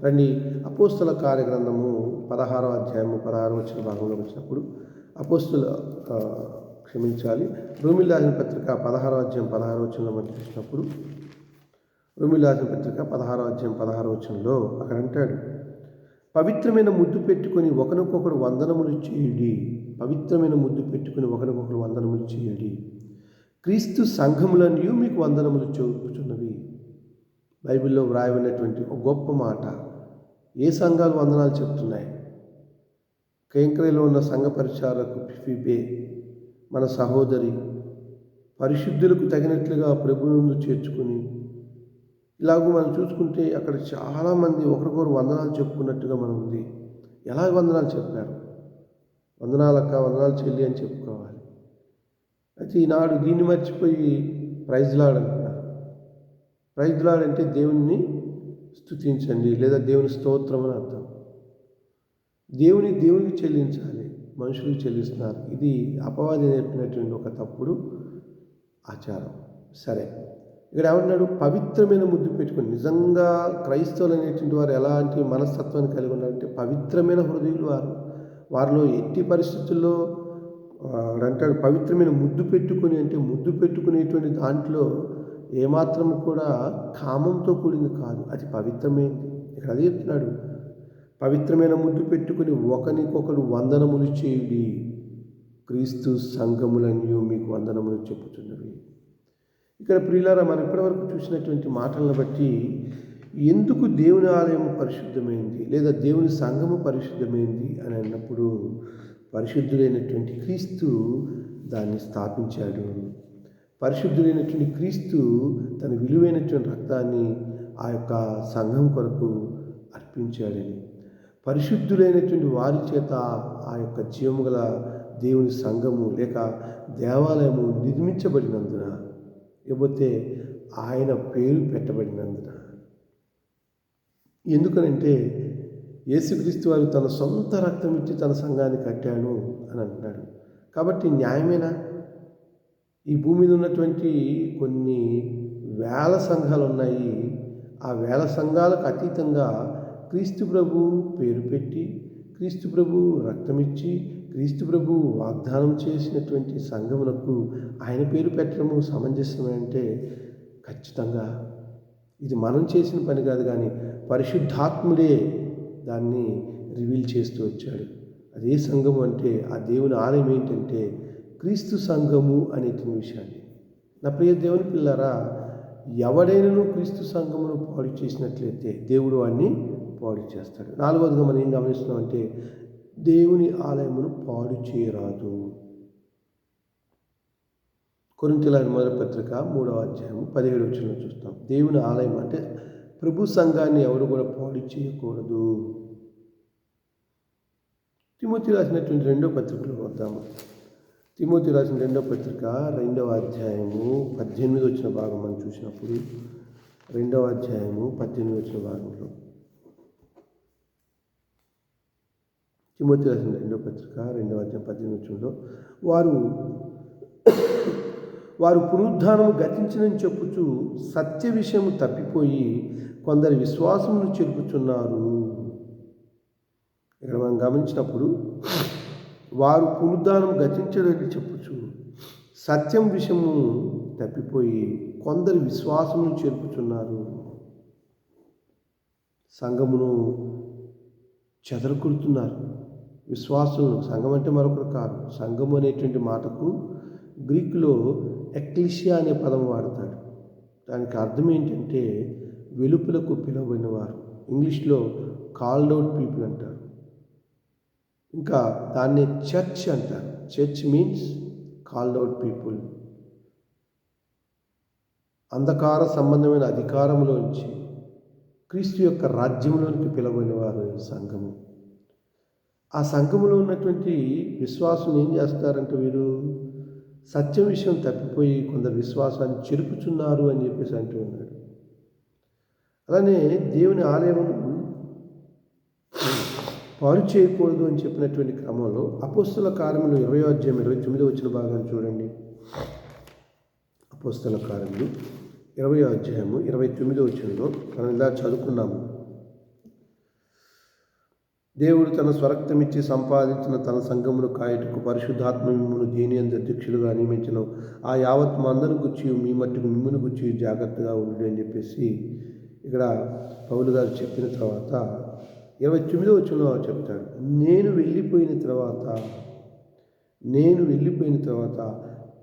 రండి, అపోస్తుల కార్యగ్రంథము 16వ అధ్యాయము 16వ వచ్చిన భాగంలో వచ్చినప్పుడు రోమిలి రాసిన పత్రిక 16వ అధ్యాయం 16వ వచనంలో మనం చూసినప్పుడు, రోమిలి రాసిన పత్రిక 16వ అధ్యాయం 16వ వచనంలో అక్కడ అంటాడు, పవిత్రమైన ముద్దు పెట్టుకొని ఒకరికొకరు వందనములు చేయుడి. పవిత్రమైన ముద్దు పెట్టుకుని ఒకరికొకరు వందనములు చేయుడి. క్రీస్తు సంఘములనియు మీకు వందనములు చూపుచున్నవి. బైబిల్లో వ్రాయబడినటువంటి ఒక గొప్ప మాట. ఏ సంఘాలు వందనాలు చెప్తున్నాయి? కేంక్రేలో ఉన్న సంఘ పరిచారకు ఫిబే, మన సహోదరి, పరిశుద్ధులకు తగినట్లుగా ప్రభు ముందు చేర్చుకుని, ఇలాగూ మనం చూసుకుంటే అక్కడ చాలామంది ఒకరికొకరు వందనాలు చెప్పుకున్నట్టుగా మనం ఉంది. ఎలా వందనాలు చెప్పారు? వందనాలక్క, వందనాలు చెల్లి అని చెప్పుకోవాలి. అయితే ఈనాడు దీన్ని మర్చిపోయి ప్రైజ్ లార్డ్ అంటున్నారు. ప్రైజ్ లార్డ్ అంటే దేవుణ్ణి స్తుతించండి లేదా దేవుని స్తోత్రం అని అర్థం. దేవునికి చెల్లించాలి, మనుషులకు చెల్లిస్తున్నారు. ఇది అపవాది నేర్పినటువంటి ఒక తప్పుడు ఆచారం. సరే, ఇక్కడ ఏమన్నాడు? పవిత్రమైన ముద్దు పెట్టుకుని. నిజంగా క్రైస్తవులు అనేటువంటి వారు ఎలాంటి మనస్తత్వాన్ని కలిగి ఉన్నారంటే పవిత్రమైన హృదయులు వారిలో ఎట్టి పరిస్థితుల్లో అంటాడు పవిత్రమైన ముద్దు పెట్టుకుని. అంటే ముద్దు పెట్టుకునేటువంటి దాంట్లో ఏమాత్రం కూడా కామంతో కూడింది కాదు, అది పవిత్రమైనది. ఇక్కడ అదే చెప్తున్నాడు, పవిత్రమైన ముద్దు పెట్టుకుని ఒకరికొకరు వందనములు చేయుడి. క్రీస్తు సంఘములనియు మీకు వందనములు చెప్పుచున్నవి. ఇక్కడ ప్రియులారా, మనం ఇప్పటివరకు చూసినటువంటి మాటలను బట్టి ఎందుకు దేవుని ఆలయం పరిశుద్ధమైంది లేదా దేవుని సంఘము పరిశుద్ధమైంది అని అన్నప్పుడు, పరిశుద్ధుడైనటువంటి క్రీస్తు దాన్ని స్థాపించాడు. పరిశుద్ధుడైనటువంటి క్రీస్తు తన విలువైనటువంటి రక్తాన్ని ఆ యొక్క సంఘం కొరకు అర్పించాడని, పరిశుద్ధులైనటువంటి వారి చేత ఆ యొక్క జీవము గల దేవుని సంఘము లేక దేవాలయము నిర్మించబడినందున, లేకపోతే ఆయన పేరు పెట్టబడినందున. ఎందుకనంటే యేసుక్రీస్తు వారు తన సొంత రక్తం ఇచ్చి తన సంఘాన్ని కట్టాను అని అంటున్నాడు. కాబట్టి న్యాయమేనా? ఈ భూమి మీద ఉన్నటువంటి కొన్ని వేల సంఘాలు ఉన్నాయి. ఆ వేల సంఘాలకు అతీతంగా క్రీస్తు ప్రభు పేరు పెట్టి, క్రీస్తు ప్రభు రక్తం ఇచ్చి, క్రీస్తు ప్రభు వాగ్దానం చేసినటువంటి సంఘములకు ఆయన పేరు పెట్టడము సమంజసమే అంటే ఖచ్చితంగా ఇది మనం చేసిన పని కాదు, కానీ పరిశుద్ధాత్ముడే దాన్ని రివీల్ చేస్తూ వచ్చాడు. అదే సంఘము అంటే ఆ దేవుని ఆలయం ఏంటంటే క్రీస్తు సంఘము అనేటువంటి విషయాన్ని. నా ప్రియ దేవుని పిల్లరా, ఎవడైనాను క్రీస్తు సంఘమును పాడు చేసినట్లయితే దేవుడు వాడిని పాడు చేస్తాడు. నాలుగవదిగా మనం ఏం గమనిస్తున్నామంటే దేవుని ఆలయమును పాడు చేయరాదు. కొరింథీయుల మొదటి పత్రిక 3వ అధ్యాయం 17వ వచనంలో చూస్తాం. దేవుని ఆలయం అంటే ప్రభు సంఘాన్ని ఎవరు కూడా పాడు చేయకూడదు. తిమోతి రాసినటువంటి 2వ పత్రికలో వద్దాము. తిమోతి రాసిన 2వ పత్రిక 2వ అధ్యాయము 18 వచ్చిన భాగం మనం చూసినప్పుడు, 2వ అధ్యాయము 18 వచ్చిన భాగంలో, తిమోతి రాసిన 2వ పత్రిక 2వ అధ్యాయం 18 వచనంలో, వారు పునరుద్ధానము గతించినని చెప్పుచు సత్య విషయము తప్పిపోయి కొందరి విశ్వాసమును చెరుపుచున్నారు. ఇక్కడ మనం గమనించినప్పుడు వారు పునరుద్ధానం గతించదని చెప్పుచు సత్యం విషయము తప్పిపోయి కొందరి విశ్వాసమును చెరుపుచున్నారు. సంఘమును చెదరకొడుతున్నారు. విశ్వాసులను, సంఘం అంటే మరొకరు కాదు. సంఘము అనేటువంటి మాటకు గ్రీకులో ఎక్లీషియా అనే పదం వాడతాడు. దానికి అర్థం ఏంటంటే వెలుపులకు పిలువబడిన వారు. ఇంగ్లీష్లో కాల్డ్ అవుట్ పీపుల్ అంటారు. ఇంకా దాన్ని చర్చ్ అంటారు. Church means called out people. అంధకార సంబంధమైన అధికారంలోంచి క్రీస్తు యొక్క రాజ్యంలోనికి పిలువబడిన వారు సంఘము. ఆ సంఘములో ఉన్నటువంటి విశ్వాసులు ఏం చేస్తారంటే వీరు సత్యం విషయం తప్పిపోయి కొందరు విశ్వాసాన్ని చెరుపుచున్నారు అని చెప్పేసి అంటూ ఉన్నాడు. అలానే దేవుని ఆలయమును పాడు చేయకూడదు అని చెప్పినటువంటి క్రమంలో అపోస్తల కార్యములు 20వ అధ్యాయం 29 వచ్చిన భాగాన్ని చూడండి. అపోస్తల కార్యములు 20వ అధ్యాయము 29 వచనంలో మనం ఇలా చదువుకున్నాము. దేవుడు తన స్వరక్తమిచ్చి సంపాదించిన తన సంఘమును కాయటకు పరిశుద్ధాత్మ మిమ్మును దేని అందు అధ్యక్షులుగా నియమించిన ఆ యావత్ మందను గుచ్చి మీ మట్టుకు మిమ్మును గుచ్చి జాగ్రత్తగా ఉండు అని చెప్పేసి ఇక్కడ పౌలు గారు చెప్పిన తర్వాత 29వ వచనంలో చెప్తాడు, నేను వెళ్ళిపోయిన తర్వాత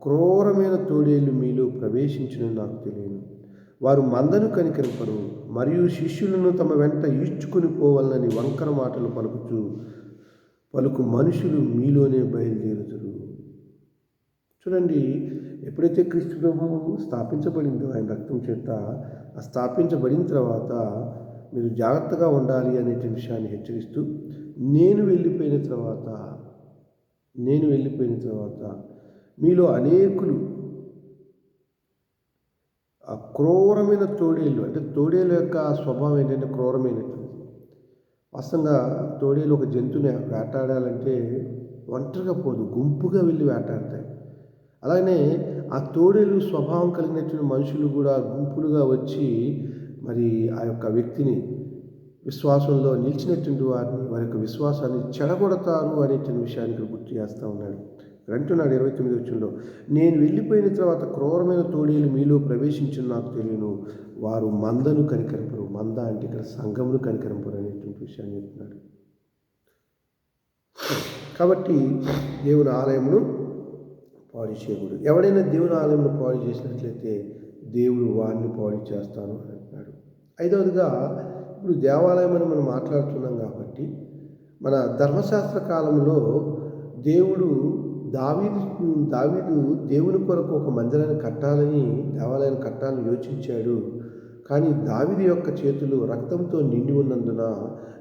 క్రూరమైన తోడేళ్ళు మీలో ప్రవేశించిన నాకు తెలియను. వారు మందను కనికరింపరు, మరియు శిష్యులను తమ వెంట ఈడ్చుకుని పోవాలని వంకర మాటలు పలుకు మనుషులు మీలోనే బయలుదేరుతారు. చూడండి, ఎప్పుడైతే క్రీస్తు ప్రభువు స్థాపించబడిందో ఆయన రక్తం చేత ఆ స్థాపించబడిన తర్వాత మీరు జాగ్రత్తగా ఉండాలి అనే విషయాన్ని హెచ్చరిస్తూ, నేను వెళ్ళిపోయిన తర్వాత మీలో అనేకులు ఆ క్రూరమైన తోడేళ్ళు, అంటే తోడేళ్ళ యొక్క స్వభావం ఏంటంటే క్రూరమైనటువంటి. వాస్తవంగా తోడేలు ఒక జంతువుని వేటాడాలంటే ఒంటరిగా పోదు, గుంపుగా వెళ్ళి వేటాడతాయి. అలాగే ఆ తోడేలు స్వభావం కలిగినటువంటి మనుషులు కూడా గుంపులుగా వచ్చి మరి ఆ యొక్క వ్యక్తిని విశ్వాసంలో నిలిచినటువంటి వారి యొక్క విశ్వాసాన్ని చెడగొడతారు అనేటువంటి విషయాన్ని ఇక్కడ గుర్తు చేస్తూ ఉన్నాడు. అంటున్నాడు 29వ వచనంలో, నేను వెళ్ళిపోయిన తర్వాత క్రూరమైన తోడేలు మీలో ప్రవేశించిన నాకు తెలియను. వారు మందను కనికరింపరు. మంద అంటే ఇక్కడ సంఘమును కనికరింపరు అనేటువంటి విషయాన్ని చెప్తున్నాడు. కాబట్టి దేవుని ఆలయమును పాడు చేయకూడదు. ఎవడైనా దేవుని ఆలయంలో పాడు చేసినట్లయితే దేవుడు వారిని పాడు చేస్తాను అని అంటున్నాడు. 5వదిగా, ఇప్పుడు దేవాలయం అని మనం మాట్లాడుతున్నాం కాబట్టి మన ధర్మశాస్త్ర కాలంలో దావీదు దేవుని కొరకు ఒక మందిరాన్ని దేవాలయాన్ని కట్టాలని యోచించాడు. కానీ దావీదు యొక్క చేతులు రక్తంతో నిండి ఉన్నందున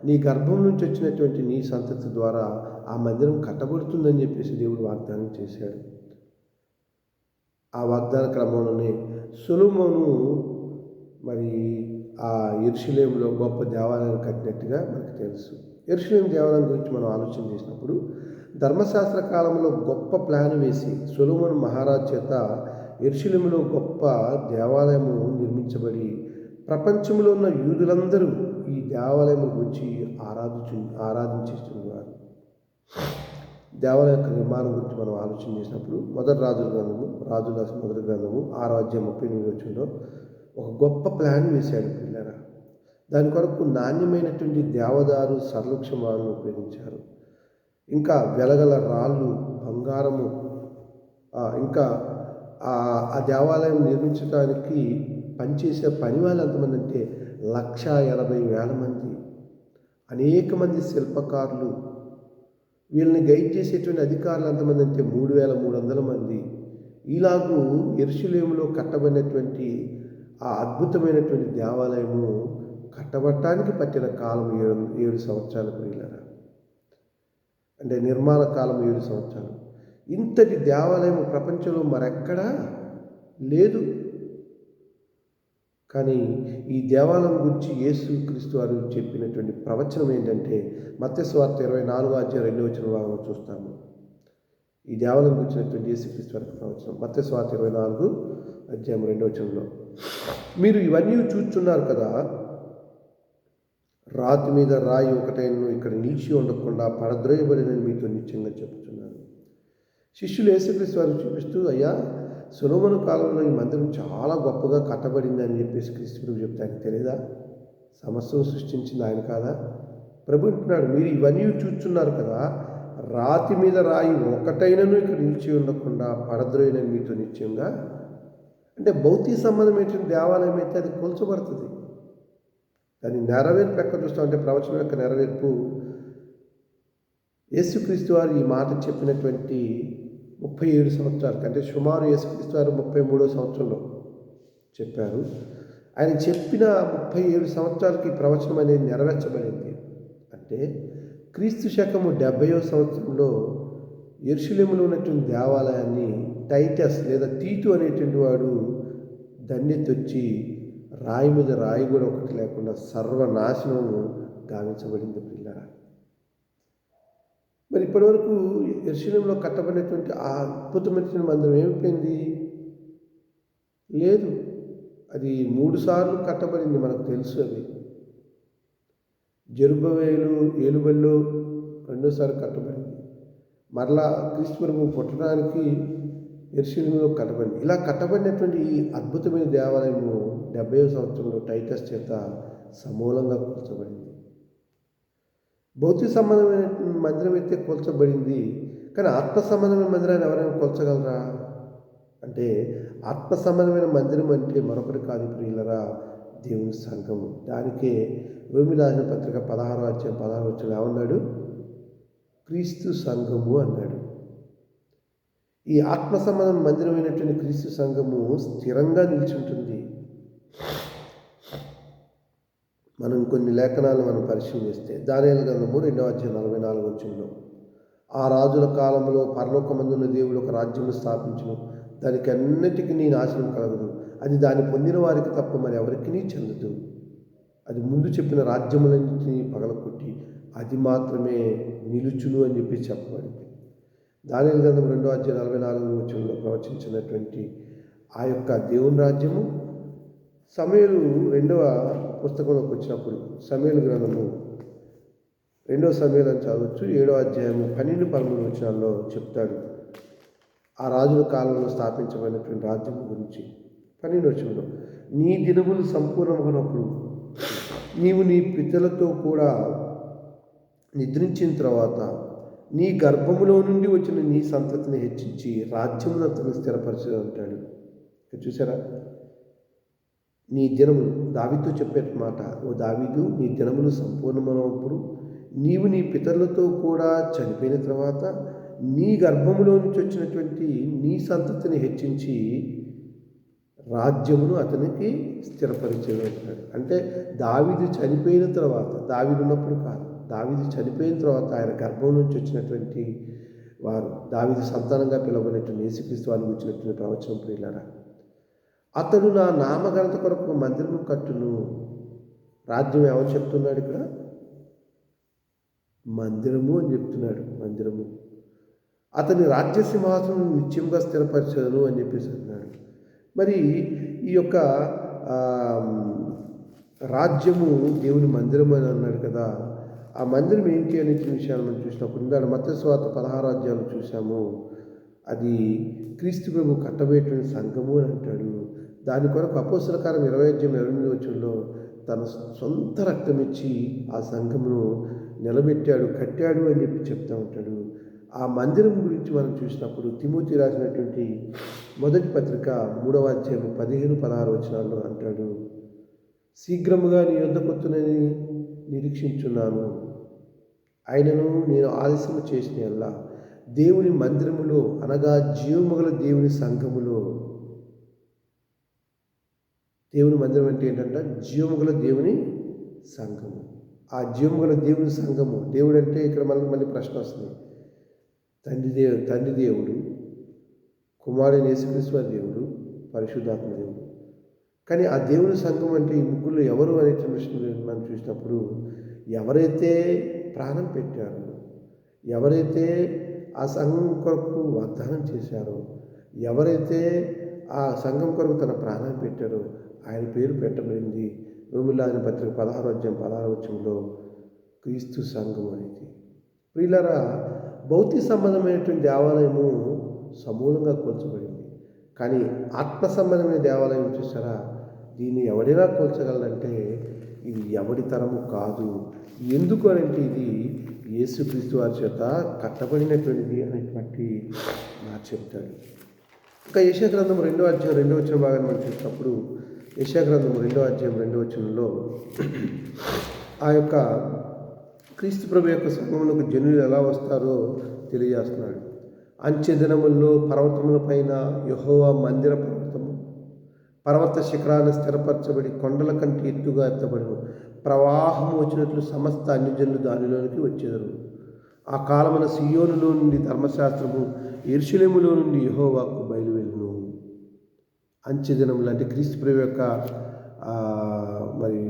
నీ గర్భం నుంచి వచ్చినటువంటి నీ సంతతి ద్వారా ఆ మందిరం కట్టబడుతుందని చెప్పేసి దేవుడు వాగ్దానం చేశాడు. ఆ వాగ్దాన క్రమంలోనే సొలొమోను మరి ఆ యెరూషలేములో గొప్ప దేవాలయాన్ని కట్టినట్టుగా మనకు తెలుసు. యెరూషలేము దేవాలయం గురించి మనం ఆలోచన చేసినప్పుడు ధర్మశాస్త్ర కాలంలో గొప్ప ప్లాన్ వేసి సొలొమోను మహారాజు చేత యెరూషలేములో గొప్ప దేవాలయము నిర్మించబడి ప్రపంచంలో ఉన్న యూదులందరూ ఈ దేవాలయం గురించి ఆరాధించేస్తున్నారు. దేవాలయ యొక్క నిర్మాణం గురించి మనం ఆలోచన చేసినప్పుడు రాజుల మొదటి గ్రంథము 6వ అధ్యాయం 38వ వచనంలో ఒక గొప్ప ప్లాన్ వేశాడు పిల్లరా. దాని కొరకు నాణ్యమైనటువంటి దేవదారు సర్వక్షమాలను ఉపయోగించారు. ఇంకా వెలగల రాళ్ళు, బంగారము, ఇంకా ఆ దేవాలయం నిర్మించడానికి పనిచేసే పని వాళ్ళు ఎంతమంది అంటే 1,80,000 మంది. అనేక మంది శిల్పకారులు, వీళ్ళని గైడ్ చేసేటువంటి అధికారులు ఎంతమంది అంటే 3,300 మంది. ఇలాగూ యెరూషలేములో కట్టబడినటువంటి ఆ అద్భుతమైనటువంటి దేవాలయము కట్టబడటానికి పట్టిన కాలం 7 సంవత్సరాలు ప్రియులారా. అంటే నిర్మాణ కాలం 7 సంవత్సరాలు. ఇంతటి దేవాలయం ప్రపంచంలో మరెక్కడా లేదు. కానీ ఈ దేవాలయం గురించి యేసుక్రీస్తు వారు చెప్పినటువంటి ప్రవచనం ఏంటంటే మత్తయి సువార్త 24వ అధ్యాయం 2వ వచనం చూస్తాము. ఈ దేవాలయం గురించినటువంటి యేసుక్రీస్తు వారి ప్రవచనం మత్తయి సువార్త 24 అధ్యాయం 2వ వచనంలో, మీరు ఇవన్నీ చూస్తున్నారు కదా, రాతి మీద రాయి ఒకటైనను ఇక్కడ నిలిచి ఉండకుండా పడద్రోయబడినని మీతో నిశ్చయంగా చెప్తున్నాను. శిష్యులు యేసుక్రీస్తు వారు చూపిస్తూ, అయ్యా సొలొమోను కాలంలో ఈ మందిరం చాలా గొప్పగా కట్టబడింది అని చెప్పేసి క్రీస్తు ప్రభు చెప్తే ఆయనకు తెలియదా? సమస్యను సృష్టించింది ఆయన కాదా? ప్రభు అంటున్నాడు, మీరు ఇవన్నీ చూస్తున్నారు కదా, రాతి మీద రాయి ఒకటైనను ఇక్కడ నిలిచి ఉండకుండా పడద్రోయనని మీతో నిశ్చయంగా. అంటే భౌతిక సంబంధమైనటువంటి దేవాలయం అయితే అది కూల్చబడుతుంది. దాని నెరవేర్పు ఎక్కడ చూస్తామంటే ప్రవచనం యొక్క నెరవేర్పు యేసుక్రీస్తు వారు ఈ మాట చెప్పినటువంటి 37 సంవత్సరాలకి, అంటే సుమారు యేసుక్రీస్తు వారు 33వ సంవత్సరంలో చెప్పారు. ఆయన చెప్పిన 37 సంవత్సరాలకి ప్రవచనం అనేది నెరవేర్చబడింది. అంటే క్రీస్తు శకము 70వ సంవత్సరంలో యెరూషలేములో ఉన్నటువంటి దేవాలయాన్ని టైటస్ లేదా తీతు అనేటువంటి వాడు దండెత్తొచ్చి రాయి మీద రాయి కూడా ఒకటి లేకుండా సర్వనాశనము గావించబడింది పిల్లరా. మరి ఇప్పటివరకు యెరూషలేములో కట్టబడినటువంటి ఆ అద్భుతమైన మందిరం ఏమైపోయింది? లేదు. అది 3 సార్లు కట్టబడింది, మనకు తెలుసు అది. జెరుబ్బయలు ఏలుబడిలో రెండోసారి కట్టబడింది. మరలా క్రీస్తు ప్రభువు పుట్టడానికి యెరూషలేములో కట్టబడింది. ఇలా కట్టబడినటువంటి ఈ అద్భుతమైన దేవాలయము 70వ సంవత్సరంలో టైటస్ చేత సమూలంగా కూల్చబడింది. భౌతిక సంబంధమైన మందిరం అయితే కూల్చబడింది, కానీ ఆత్మ సంబంధమైన మందిరాన్ని ఎవరైనా కూల్చగలరా అంటే, ఆత్మ సంబంధమైన మందిరం అంటే మరొకటి కాదు ప్రియులరా, దేవుని సంఘము. దానికే రోమి రాసిన పత్రిక 16వ అధ్యాయం 16వ వచనంలో ఏమన్నాడు? క్రీస్తు సంఘము అన్నాడు. ఈ ఆత్మ సంబంధం మందిరమైనటువంటి క్రీస్తు సంఘము స్థిరంగా నిల్చుంటుంది. మనం కొన్ని లేఖనాలు పరిశీలిస్తే దానియేలు గ్రంథము 2వ అధ్యాయం 44వ వచనంలో, ఆ రాజుల కాలంలో పరలోకమందున్న దేవుడు ఒక రాజ్యము స్థాపించును, దానికి అన్నిటికీ నాశనం కలగదు, అది దాన్ని పొందిన వారికి తప్ప మరి ఎవరికి చెందదు. అది ముందు చెప్పిన రాజ్యములన్నింటినీ పగలకొట్టి అది మాత్రమే నిలుచును అని చెప్పి చెప్పబడింది. దానియేలు గ్రంథం 2వ అధ్యాయం 44వ వచనంలో ప్రవచించినటువంటి ఆ యొక్క దేవుని రాజ్యము సమూయేలు 2వ పుస్తకంలోకి వచ్చినప్పుడు, సమూయేలు గ్రంథము 2వ సమూయేలు అని చదవచ్చు, 7వ అధ్యాయము 12-13 వచనాల్లో చెప్తాడు ఆ రాజుల కాలంలో స్థాపించబడినటువంటి రాజ్యం గురించి. 12వ వచనంలో, నీ దినములు సంపూర్ణమైనప్పుడు నీవు నీ పితరులతో కూడా నిద్రించిన తర్వాత నీ గర్భములో నుండి వచ్చిన నీ సంతతిని హెచ్చించి రాజ్యమునంతను స్థిరపరచు అంటాడు. ఇక్కడ చూసారా, నీ దినములు, దావీదుతో చెప్పే మాట, ఓ దావీదు, నీ దినములు సంపూర్ణమైనప్పుడు నీవు నీ పితరులతో కూడా చనిపోయిన తర్వాత నీ గర్భములో నుంచి వచ్చినటువంటి నీ సంతతిని హెచ్చించి రాజ్యమును అతనికి స్థిరపరిచేది అంటాడు. అంటే దావీదు చనిపోయిన తర్వాత, దావీదు ఉన్నప్పుడు కాదు, దావీదు చనిపోయిన తర్వాత ఆయన గర్భం నుంచి వచ్చినటువంటి వారు, దావీదు సంతానంగా పిలువబడినటువంటి యేసుక్రీస్తు వారిని వచ్చినటువంటి ప్రవచనం ప్రియులారా, అతడు నా నామఘనత కొరకు మందిరము కట్టును. రాజ్యం ఏమని చెప్తున్నాడు ఇక్కడ? మందిరము అని చెప్తున్నాడు. మందిరము, అతని రాజ్య సింహాసనం నిత్యంగా స్థిరపరచను అని చెప్పేసి అంటున్నాడు. మరి ఈ యొక్క రాజ్యము దేవుని మందిరం అని అన్నాడు కదా, ఆ మందిరం ఏంటి అనే విషయాలు మనం చూసినప్పుడు ఇందాక మత్తయి సువార్త 16వ అధ్యాయంలో చూసాము, అది క్రీస్తు ప్రభు కట్టబోయేటువంటి సంఘము అని అంటాడు. దాని కొరకు అపోస్తల కార్యం 20వ అధ్యాయం 28వ వచనంలో తన సొంత రక్తం ఇచ్చి ఆ సంఘమును నిలబెట్టాడు, కట్టాడు అని చెప్పి చెప్తూ ఉంటాడు. ఆ మందిరం గురించి మనం చూసినప్పుడు తిమోతి రాసినటువంటి మొదటి పత్రిక 3వ అధ్యాయం 15-16 వచనాల్లో అంటాడు, శీఘ్రముగా నీ యొద్దకొచ్చునని నిరీక్షించున్నాను, ఆయనను నేను ఆలస్యం చేసిన యెల్లా దేవుని మందిరములో అనగా జీవముగల దేవుని సంఘములో. దేవుని మందిరం అంటే ఏంటంటే జీవముగల దేవుని సంఘము. ఆ జీవముగల దేవుని సంఘము, దేవుడు అంటే ఇక్కడ మళ్ళీ ప్రశ్న వస్తుంది. తండ్రి దేవుడు, కుమారుని యేసుక్రీస్తు వారి దేవుడు, పరిశుద్ధాత్మ దేవుడు. కానీ ఆ దేవుని సంఘం అంటే ఈ ముగ్గురు ఎవరు అనే విషయం మనం చూసినప్పుడు, ఎవరైతే ప్రాణం పెట్టారో, ఎవరైతే ఆ సంఘం కొరకు వాగ్దానం చేశారో, ఎవరైతే ఆ సంఘం కొరకు తన ప్రాణం పెట్టారో ఆయన పేరు పెట్టబడింది రోమీయులకు రాసిన పత్రిక 16వ అధ్యాయం 16వ వచనంలో క్రీస్తు సంఘం అనేది. ప్రియులారా, భౌతిక సంబంధమైనటువంటి దేవాలయము సమూలంగా కూల్చబడింది, కానీ ఆత్మ సంబంధమైన దేవాలయం చూసారా, దీన్ని ఎవడైనా కూల్చగలరంటే ఇది ఎవడి తరము కాదు. ఎందుకు అంటే ఇది యేసుక్రీస్తు వారి చేత కట్టబడినటువంటిది అనేటువంటి మాట చెప్తాడు. ఇంకా యెషయా గ్రంథం 2వ అధ్యాయం 2వ వచనం భాగాన్ని మనం చూసినప్పుడు, యెషయా గ్రంథం 2వ అధ్యాయం 2వ వచనంలో ఆ యొక్క క్రీస్తు ప్రభు యొక్క సంఘములకు జనులు ఎలా వస్తారో తెలియజేస్తున్నాడు. అంచె దినముల్లో పర్వతముల పైన యెహోవా మందిర పర్వత శిఖరాన్ని స్థిరపరచబడి కొండల కంటే ఎత్తుగా ఎత్తబడి ప్రవాహము వచ్చినట్లు సమస్త అన్యజనులు దానిలోనికి వచ్చేదరు. ఆ కాలమున సియోనులో నుండి ధర్మశాస్త్రము, యెరూషలేములో నుండి యెహోవాకు బయలువెళ్ళును. అంచె దినములు అంటే క్రీస్తు ప్రభు యొక్క మరి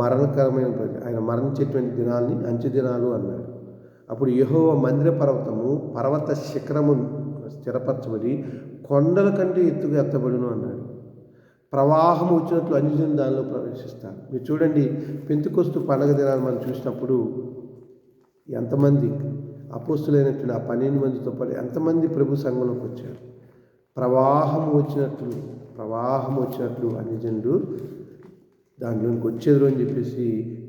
మరణకరమైన, ఆయన మరణించేటువంటి దినాల్ని అంచె దినాలు అన్నాడు. అప్పుడు యెహోవా మందిర పర్వత శిఖరము స్థిరపరచబడి కొండల కంటే ఎత్తుగా ఎత్తబడును అన్నాడు. ప్రవాహం వచ్చినట్లు అన్యజనులు దానిలో ప్రవేశిస్తారు. మీరు చూడండి, పెంతెకొస్తు పండగ దినాన్ని మనం చూసినప్పుడు ఎంతమంది అపోస్తులైనటువంటి ఆ 12 మందితో పాటు ఎంతమంది ప్రభు సంఘంలోకి వచ్చారు. ప్రవాహం వచ్చినట్లు అన్యజనులు దానిలోనికి వచ్చేది అని చెప్పేసి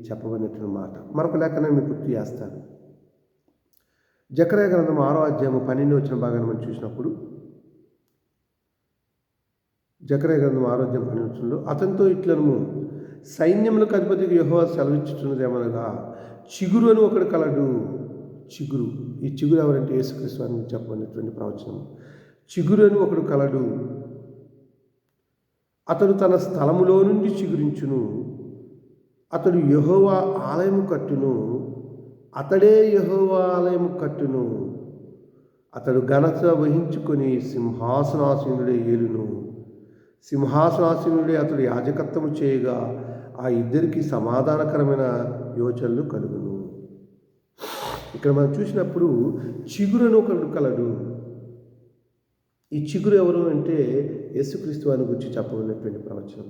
చెప్పబడినటువంటి మాట. మరొక లేఖనాన్ని మీకు గుర్తు చేస్తాను. జకర్యా గ్రంథం 6వ అధ్యాయము 12వ వచన భాగాన్ని మనం చూసినప్పుడు, జకర్యా గ్రంథం 6వ అధ్యాయం 12వ వచనంలో, అతనితో ఇట్లనము, సైన్యములకు అధిపతికి యెహోవా సెలవిచ్చుచున్నదేమనగా, చిగురు అని ఒకడు కలడు. చిగురు, ఈ చిగురు ఎవరంటే యేసుక్రీస్తు అని చెప్పబడినటువంటి ప్రవచనం. చిగురు అని ఒకడు కలడు, అతడు తన స్థలములో నుండి చిగురించును, అతడు యెహోవా ఆలయము కట్టును, అతడే యెహోవా ఆలయము కట్టును, అతడు ఘనత వహించుకొని సింహాసనాసీనుడే ఏలును, సింహాసనాసీనుడే అతడు యాజకత్వము చేయగా ఆ ఇద్దరికి సమాధానకరమైన యోచనలు కలుగును. ఇక్కడ మనం చూసినప్పుడు చిగురును ఒకడు కలడు. ఈ చిగురు ఎవరు అంటే యేసుక్రీస్తు అని గురించి చెప్పబడినటువంటి ప్రవచనం.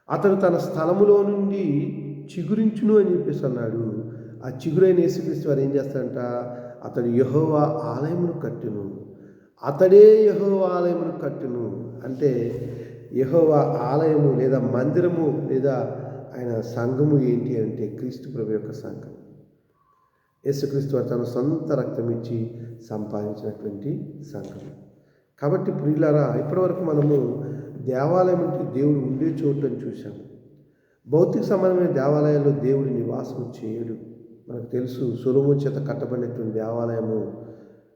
అతడు తన స్థలములో నుండి చిగురించును అని చెప్పేసి అన్నాడు. ఆ చిగురైన యేసుక్రీస్తు వారు ఏం చేస్తారంట, అతడు యెహోవా ఆలయమును కట్టును, అతడే యెహోవా ఆలయమును కట్టును. అంటే యెహోవా ఆలయము లేదా మందిరము లేదా ఆయన సంఘము ఏంటి అంటే క్రీస్తు ప్రభు యొక్క సంఘం. యేసుక్రీస్తు వారు తన సొంత రక్తం ఇచ్చి సంపాదించినటువంటి సంఘం. కాబట్టి ప్రియులారా, ఇప్పటివరకు మనము దేవాలయం అంటే దేవుడు ఉండే చోటు అని చూసాము. భౌతిక సంబంధమైన దేవాలయాల్లో దేవుడి నివాసం చేయడు. మనకు తెలుసు, సొలొమోను చేత కట్టబడినటువంటి దేవాలయము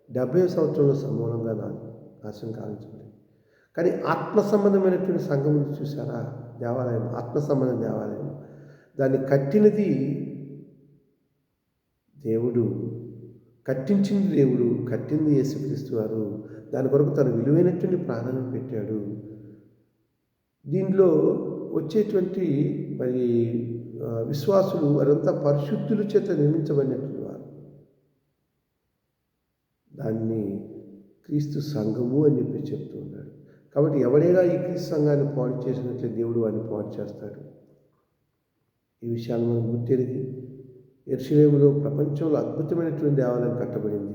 70 సంవత్సరంలో సమూలంగా నాశనం కావించబడింది. కానీ ఆత్మ సంబంధమైనటువంటి సంఘం చూసారా, దేవాలయం, ఆత్మ సంబంధ దేవాలయం, దాన్ని కట్టినది దేవుడు, కట్టించింది దేవుడు, కట్టింది యేసుక్రీస్తు వారు. దాని కొరకు తన విలువైనటువంటి ప్రాణాన్ని పెట్టాడు. దీనిలో వచ్చేటువంటి మరి విశ్వాసులు వారంతా పరిశుద్ధుల చేత నిర్మించబడినటువంటి వారు. దాన్ని క్రీస్తు సంఘము అని చెప్పి చెప్తూ ఉన్నాడు. కాబట్టి ఎవడైనా ఈ క్రీస్తు సంఘాన్ని పాడు చేసినట్లే దేవుడు వారిని పాడు చేస్తాడు. ఈ విషయాలు మనం గుర్తెరిగి, యెరూషలేములో ప్రపంచంలో అద్భుతమైనటువంటి దేవాలయం కట్టబడింది.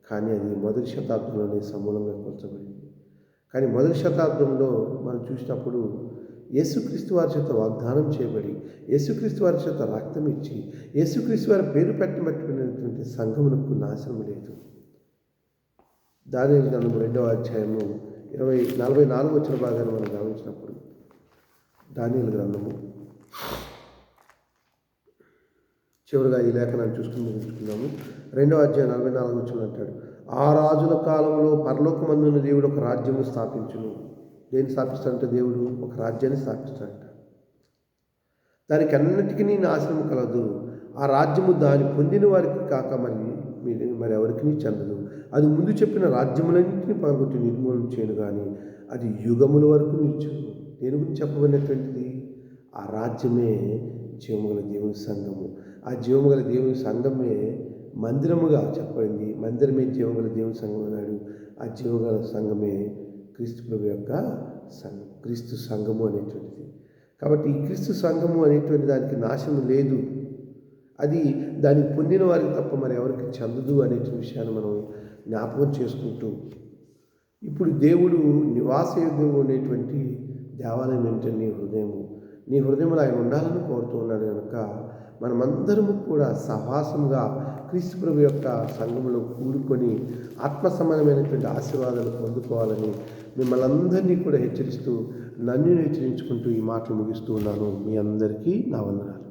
కానీ అది మొదటి శతాబ్దంలోనే సమూలంగా కూల్చబడింది. కానీ మొదటి శతాబ్దంలో మనం చూసినప్పుడు యేసుక్రీస్తు వారి చేత వాగ్దానం చేయబడి, యేసుక్రీస్తు వారి చేత రక్తం ఇచ్చి, యేసుక్రీస్తు వారి పేరు పెట్టబట్టినటువంటి సంఘమునకు నాశనం లేదు. దానియేలు గ్రంథం 2వ అధ్యాయము 44వ వచన భాగాన్ని మనం గమనించినప్పుడు, దానియేలు గ్రంథము చివరిగా ఈ లేఖనాన్ని చూసుకుందాము. 2వ అధ్యాయం 44వ వచనం అంటాడు, ఆ రాజుల కాలంలో పరలోకమందున్న దేవుడు ఒక రాజ్యము స్థాపించును. దేన్ని స్థాపిస్తాడంటే దేవుడు ఒక రాజ్యాన్ని స్థాపిస్తాడంట. దానికి అన్నిటికీ నాశనం కలదు. ఆ రాజ్యము దాన్ని పొందిన వారికి కాక మరి ఎవరికి చెందదు. అది ముందు చెప్పిన రాజ్యములన్నింటినీ పగలగొట్టి నిర్మూలన చేయను, కానీ అది యుగముల వరకు నిల్చును. దేని గురించి చెప్పబడినటువంటిది? ఆ రాజ్యమే జీవముగల దేవుని సంఘము. ఆ జీవముగల దేవుని సంఘమే మందిరముగా చెప్పబడింది. మందిరమే జీవముగల దేవుని సంఘం అన్నాడు. ఆ జీవముగల సంఘమే క్రీస్తు ప్రభు యొక్క సంఘం, క్రీస్తు సంఘము అనేటువంటిది. కాబట్టి ఈ క్రీస్తు సంఘము అనేటువంటి దానికి నాశనం లేదు. అది దాన్ని పొందిన వారికి తప్ప మరి ఎవరికి చెందదు అనే విషయాన్ని మనం జ్ఞాపకం చేసుకుంటూ, ఇప్పుడు దేవుడు నివాసయోగ్యంగా ఉండేటువంటి దేవాలయం ఏంటంటే నీ హృదయంలో ఆయన ఉండాలని కోరుతూ ఉన్నాడు. కనుక మనమందరము కూడా సహవాసంగా క్రీస్తు ప్రభు యొక్క సంఘంలో కూడుకొని ఆత్మ సంబంధమైనటువంటి ఆశీర్వాదాలు పొందుకోవాలని మిమ్మల్ని అందరినీ కూడా హెచ్చరిస్తూ, నన్ను హెచ్చరించుకుంటూ ఈ మాటలు ముగిస్తూ ఉన్నాను. మీ అందరికీ నా వందనాలు.